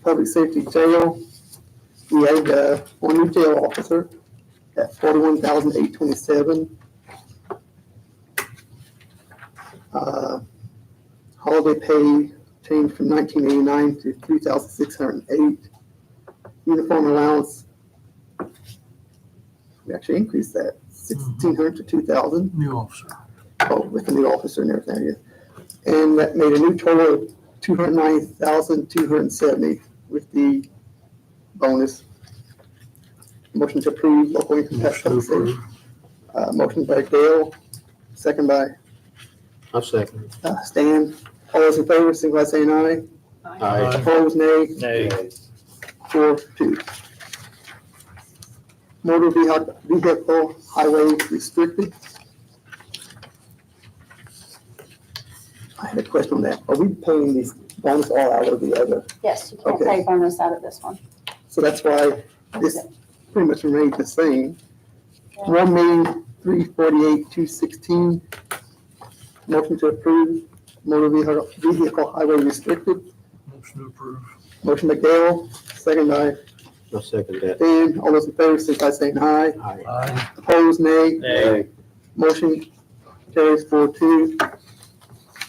Public safety jail, we had one new jail officer at $41,827. Holiday pay changed from $1,989 to $3,608. Uniform allowance, we actually increased that, $1,600 to $2,000. New officer. Oh, with the new officer and everything, yeah. And that made a new total of $290,270 with the bonus. Motion to approve local income tax. Motion approved. Motion by Gail, second by I'll second. Stan. All those in favor, signify by saying aye. Aye. Opposed, nay. Nay. 4-2. Motor vehicle highway restricted. I had a question on that. Are we paying these bonus all out of the other? Yes, you can't Okay. pay bonus out of this one. So that's why this pretty much remains the same. 1,348,216. Motion to approve motor vehicle highway restricted. Motion approved. Motion by Gail, second by I'll second that. Dan. All those in favor, signify by saying aye. Aye. Aye. Opposed, nay. Nay. Motion carries 4-2.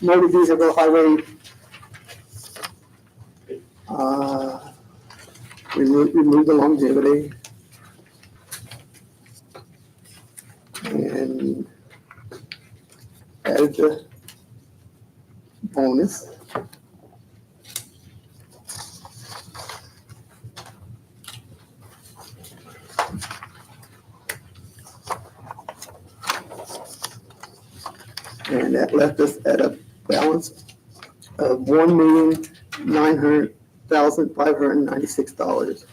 Motor vehicle highway. Remove the longevity. And added the bonus. And that left us at a balance of $1,900,596.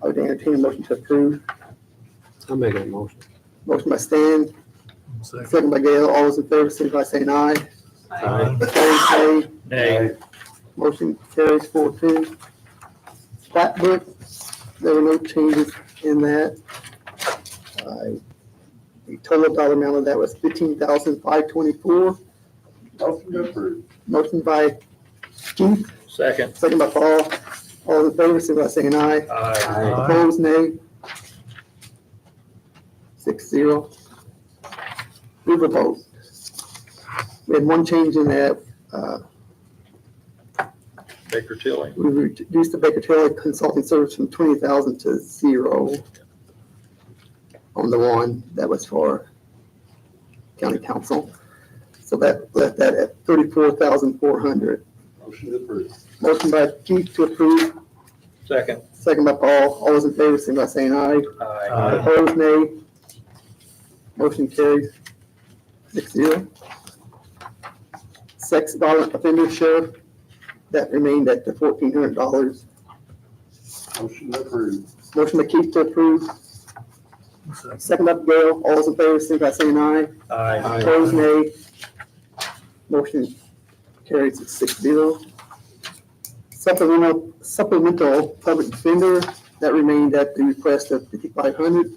I would entertain a motion to approve. I'll make that motion. Motion by Stan, Second. second by Gail. All those in favor, signify by saying aye. Aye. Opposed, nay. Nay. Motion carries 4-2. Plat book, there were no changes in that. The total dollar amount of that was $15,524. Motion to approve. Motion by Keith, Second. second by Paul. All those in favor, signify by saying aye. Aye. Opposed, nay. 6-0. Riverboat. We had one change in that. Baker Tilly. We reduced the Baker Tilly consulting service from 20,000 to 0 on the one that was for county council. So that left that at 34,400. Motion to approve. Motion by Keith to approve, Second. second by Paul. All those in favor, signify by saying aye. Aye. Opposed, nay. Motion carries 6-0. Sex violent offender sheriff, that remained at the $1,400. Motion to approve. Motion by Keith to approve, Second. second by Gail. All those in favor, signify by saying aye. Aye. Opposed, nay. Motion carries at 6-0. Supplemental public defender, that remained at the request of 5,500.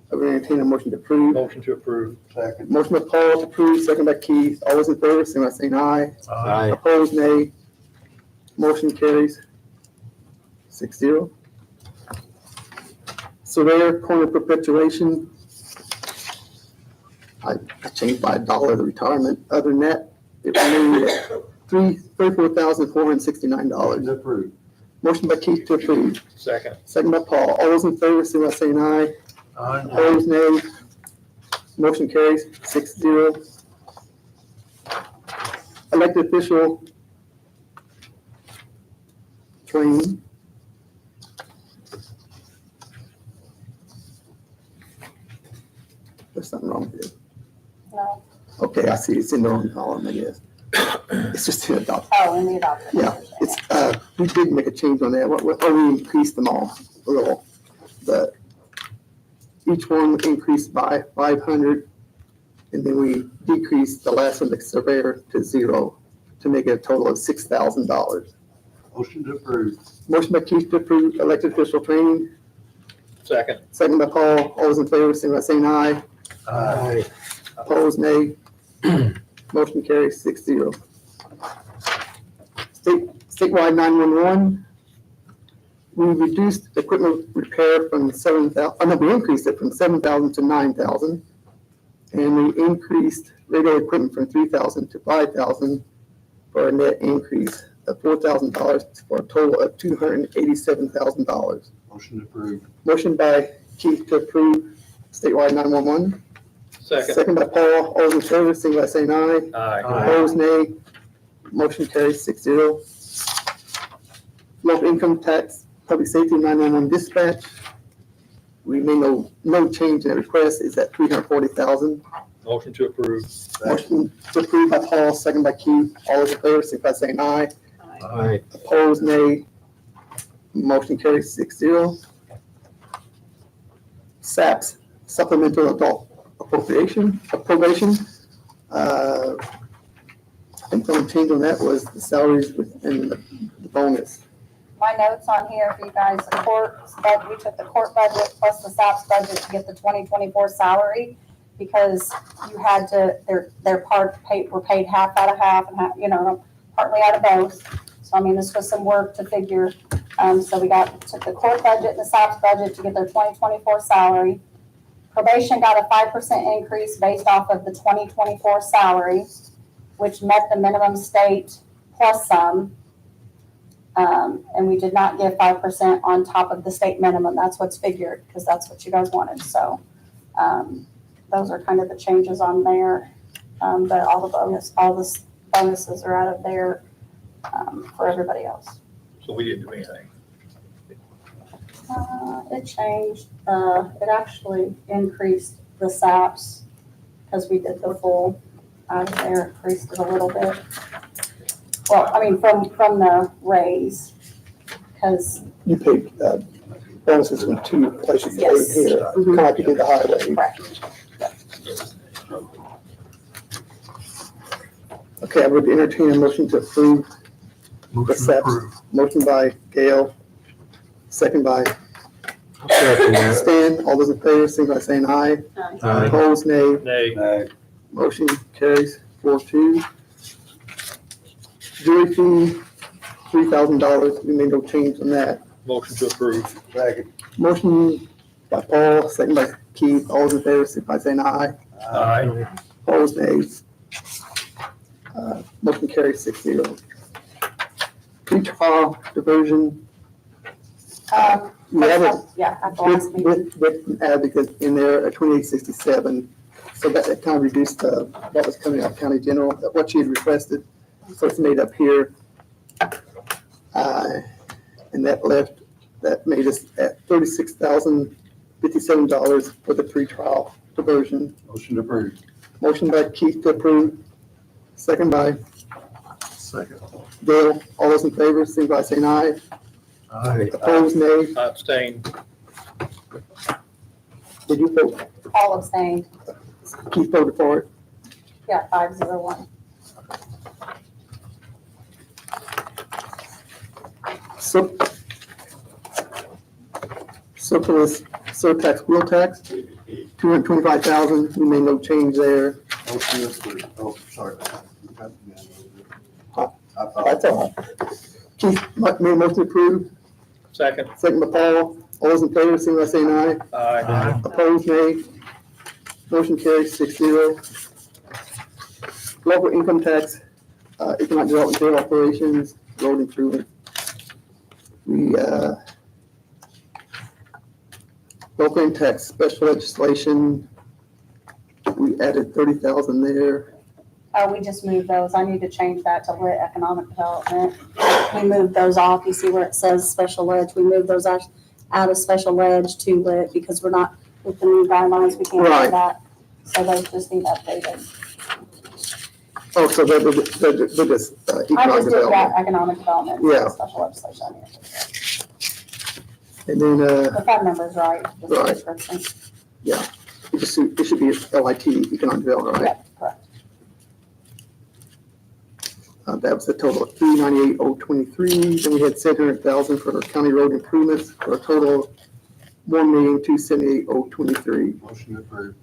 I will entertain a motion to approve. Motion to approve. Second. Motion by Paul to approve, second by Keith. All those in favor, signify by saying aye. Aye. Opposed, nay. Motion carries 6-0. Surveyor corner perpetuation. I changed by $1 the retirement. Other than that, it remained at $34,469. Motion to approve. Motion by Keith to approve, Second. second by Paul. All those in favor, signify by saying aye. Aye. Opposed, nay. Motion carries 6-0. Elected official training. There's something wrong with it. No. Okay, I see, it's in the wrong column, I guess. It's just in the doc. Oh, in the adopted. Yeah, it's, we did make a change on that, we increased them all a little. But each one increased by 500, and then we decreased the last one, the surveyor, to 0, to make it a total of $6,000. Motion to approve. Motion by Keith to approve elected official training, Second. second by Paul. All those in favor, signify by saying aye. Aye. Opposed, nay. Motion carries 6-0. Statewide 911, we reduced equipment repair from 7,000, we increased it from 7,000 to 9,000. And we increased radio equipment from 3,000 to 5,000 for a net increase of $4,000 for a total of $287,000. Motion to approve. Motion by Keith to approve statewide 911. Second. Second by Paul. All those in favor, signify by saying aye. Aye. Opposed, nay. Motion carries 6-0. Local income tax, public safety 911 dispatch. We made no change in the request. Is at $340,000. Motion to approve. Motion to approve by Paul, second by Keith. All those in favor, signify by saying aye. Aye. Opposed, nay. Motion carries 6-0. SAPS, supplemental adult appropriation. I think the only change on that was the salaries and the bonus. My notes on here for you guys, the court, we took the court budget plus the SAPS budget to get the 2024 salary, because you had to, their part were paid half out of half and half, partly out of both. So I mean, this was some work to figure. So we took the court budget and the SAPS budget to get their 2024 salary. Probation got a 5% increase based off of the 2024 salary, which met the minimum state plus some. And we did not give 5% on top of the state minimum. That's what's figured, because that's what you guys wanted. So those are kind of the changes on there. But all the bonuses are out of there for everybody else. So we didn't do anything. It changed, it actually increased the SAPs, because we did the full out of there, increased it a little bit. Well, I mean, from the raise, because, You paid bonuses from two places. Yes. Here, kind of like you did the highway. correct. Okay, I would entertain a motion to approve. Motion Accept. approved. Motion by Gail, second by I'll second that. Stan. All those in favor, signify by saying aye. Aye. Opposed, nay. Nay. Motion carries 4-2. Jury fee, $3,000. We made no change on that. Motion to approve. Second. Motion by Paul, second by Keith. All those in favor, signify by saying aye. Aye. Opposed, nay. Motion carries 6-0. Pre-trial diversion. We have a Yeah, at the last meeting. with advocate in there at 2867. So that kind of reduced what was coming out of county general, what she had requested. So it's made up here. And that made us at $36,057 for the pre-trial diversion. Motion approved. Motion by Keith to approve, second by Second. Dale. All those in favor, signify by saying aye. Aye. Opposed, nay. I abstain. Did you vote? All abstained. Keith voted for it. Yeah, 501. So, surplus, surtax, wheel tax, 225,000. We made no change there. Motion approved. Oh, sorry. That's all right. Keith made a motion to approve, Second. second by Paul. All those in favor, signify by saying aye. Aye. Opposed, nay. Motion carries 6-0. Local income tax, economic development, jail operations, road improvement. We, local income tax, special legislation, we added 30,000 there. We just moved those. I need to change that to lit economic development. We moved those off. You see where it says special ledge? We moved those out of special ledge to lit because we're not, with the new guidelines, we can't Right. do that. So those just need updated. Oh, so they're just I economic just did development. that economic development. Yeah. Special legislation. And then, The fund number's right. just the Right. description. it should be LIT, economic development, right? Yeah, correct. That was a total of 398,023. Then we had 700,000 for county road improvements for a total of 1,278,023. Motion approved.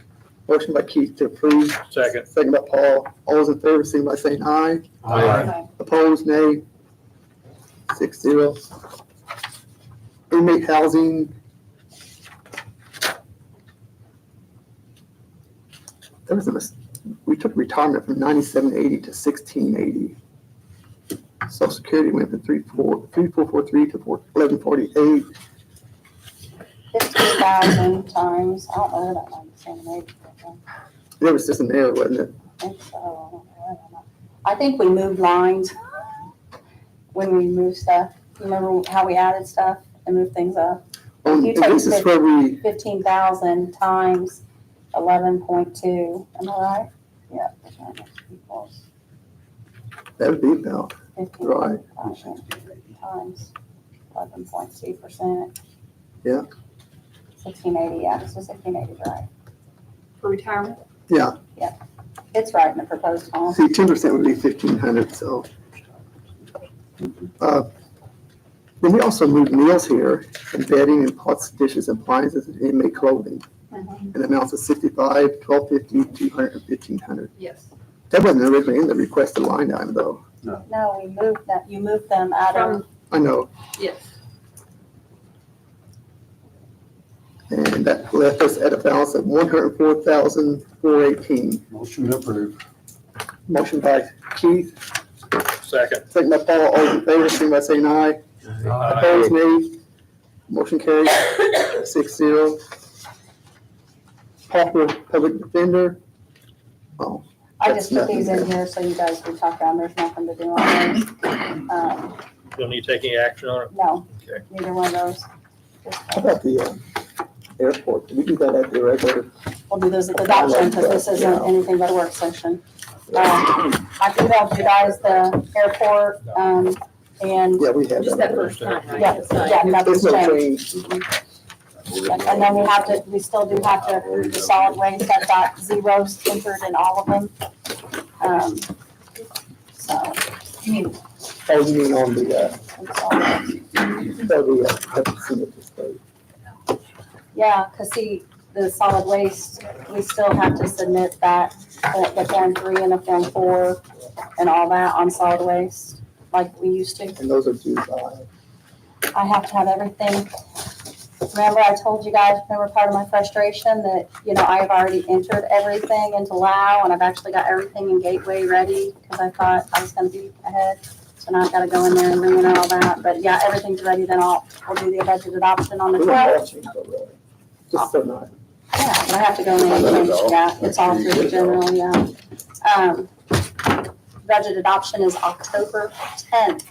Motion by Keith to approve, Second. second by Paul. All those in favor, signify by saying aye. Okay. Opposed, nay. 6-0. Inmate housing. There was we took retirement from 9780 to 1680. Social Security went from 3443 to 1148. 15,000 times, I don't know where that line is, 780. There was just an error, wasn't it? I think so. I don't know. I think we moved lines when we moved stuff. You remember how we added stuff and moved things up? And You take this is where we, 15,000 times 11.2, am I right? Yeah. Equals that would be about 15,000 right. times 11.2%. Yeah. 1680, yeah, so 1680 is right. For retirement? Yeah. It's right in the proposed column. See, 10% would be 1,500, so. Then we also moved meals here, and bedding and pots, dishes, and appliances, and inmate clothing. Mhm. And amounts of 65, 1250, 200, and 1,500. Yes. That wasn't originally in the requested line item, though. No, we moved that, you moved them out of, I know. Yes. And that left us at a balance of 104,418. Motion approved. Motion by Keith, Second. second by Paul. All in favor, signify by saying aye. Opposed, nay. Motion carries 6-0. Pauper Public Defender. Oh, I just put That's these in nothing. here so you guys can talk around, there's nothing to do on those. You'll need to take any action on it? No, Okay. neither one of those. Just, how about the airport? Did we do that at the regular? we'll do those at the adoption, because this isn't anything but a work session. I emailed you guys the airport, and, Yeah, we had Just that. that first time, right? yeah, It's not- yeah, nothing's There's no changed. change. And then we still do have to, the solid waste, I've got zeros entered in all of them. So, You mean, Oh, you mean on the, consolidated. Yeah, because see, the solid waste, we still have to submit that, the Form 3 and the Form 4 and all that on solid waste, like we used to. and those are due by, I have to have everything. Remember, I told you guys, remember part of my frustration that, I've already entered everything into LAO and I've actually got everything in Gateway ready because I thought I was gonna be ahead. So now I've got to go in there and ring in all that. But yeah, everything's ready. Then we'll do the budget adoption on the we 12th. don't watch it, but really, just so not. Yeah, but I have to go in and change, yeah, it's all through the general, yeah. Budget adoption is October 10th,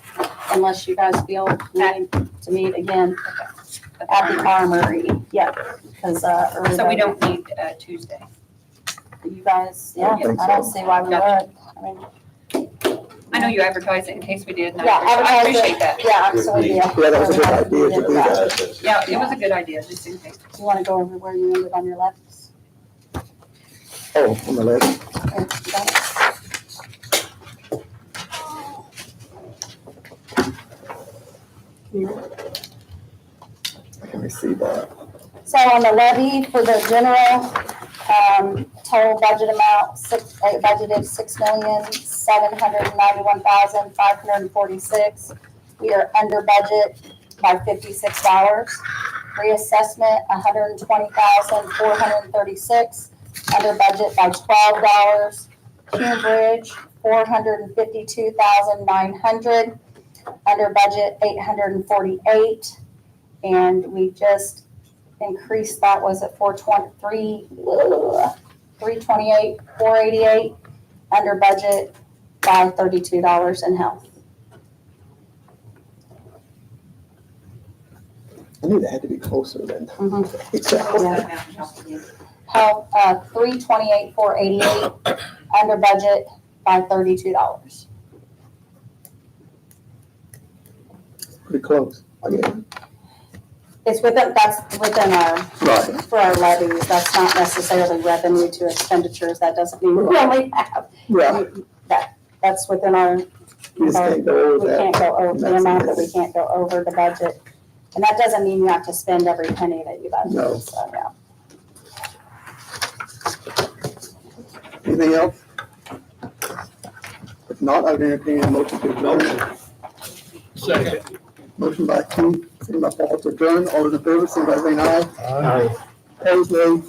unless you guys feel we need to meet again at the Armory, yeah, because, so we don't need Tuesday. you guys, yeah, I think I don't so. see why we would. I mean, I know you advertise it in case we did, and Yeah, I advertise appreciate it. that. Yeah, absolutely, yeah. Yeah, that was a good idea to do that. Yeah, it was a good idea, just in case. You want to go over where you ended on your levies? Oh, on the list. Okay, you got it. Let me see that. So on the levy for the general, total budget amount, budgeted $6,791,546. We are under budget by $56. Reassessment, $120,436, under budget by $12. Hume Bridge, $452,900, under budget $848. And we just increased that, was it 328, 488, under budget by $32 in health. I knew that had to be closer than. Mm-hmm. Health, 328, 488, under budget by $32. Pretty close. I get it. That's within our, Right. for our levies, that's not necessarily revenue to expenditures, that doesn't mean we only have, Yeah, that's within our, you just can't go over we that. can't go over the That's amount it. that we can't go over the budget. And that doesn't mean you have to spend every penny that you No. budget, so, yeah. Anything else? If not, I would entertain a motion to adjourn. Second. Motion by Keith, second by Paul to adjourn. All those in favor, signify by saying aye. Aye. Opposed, nay.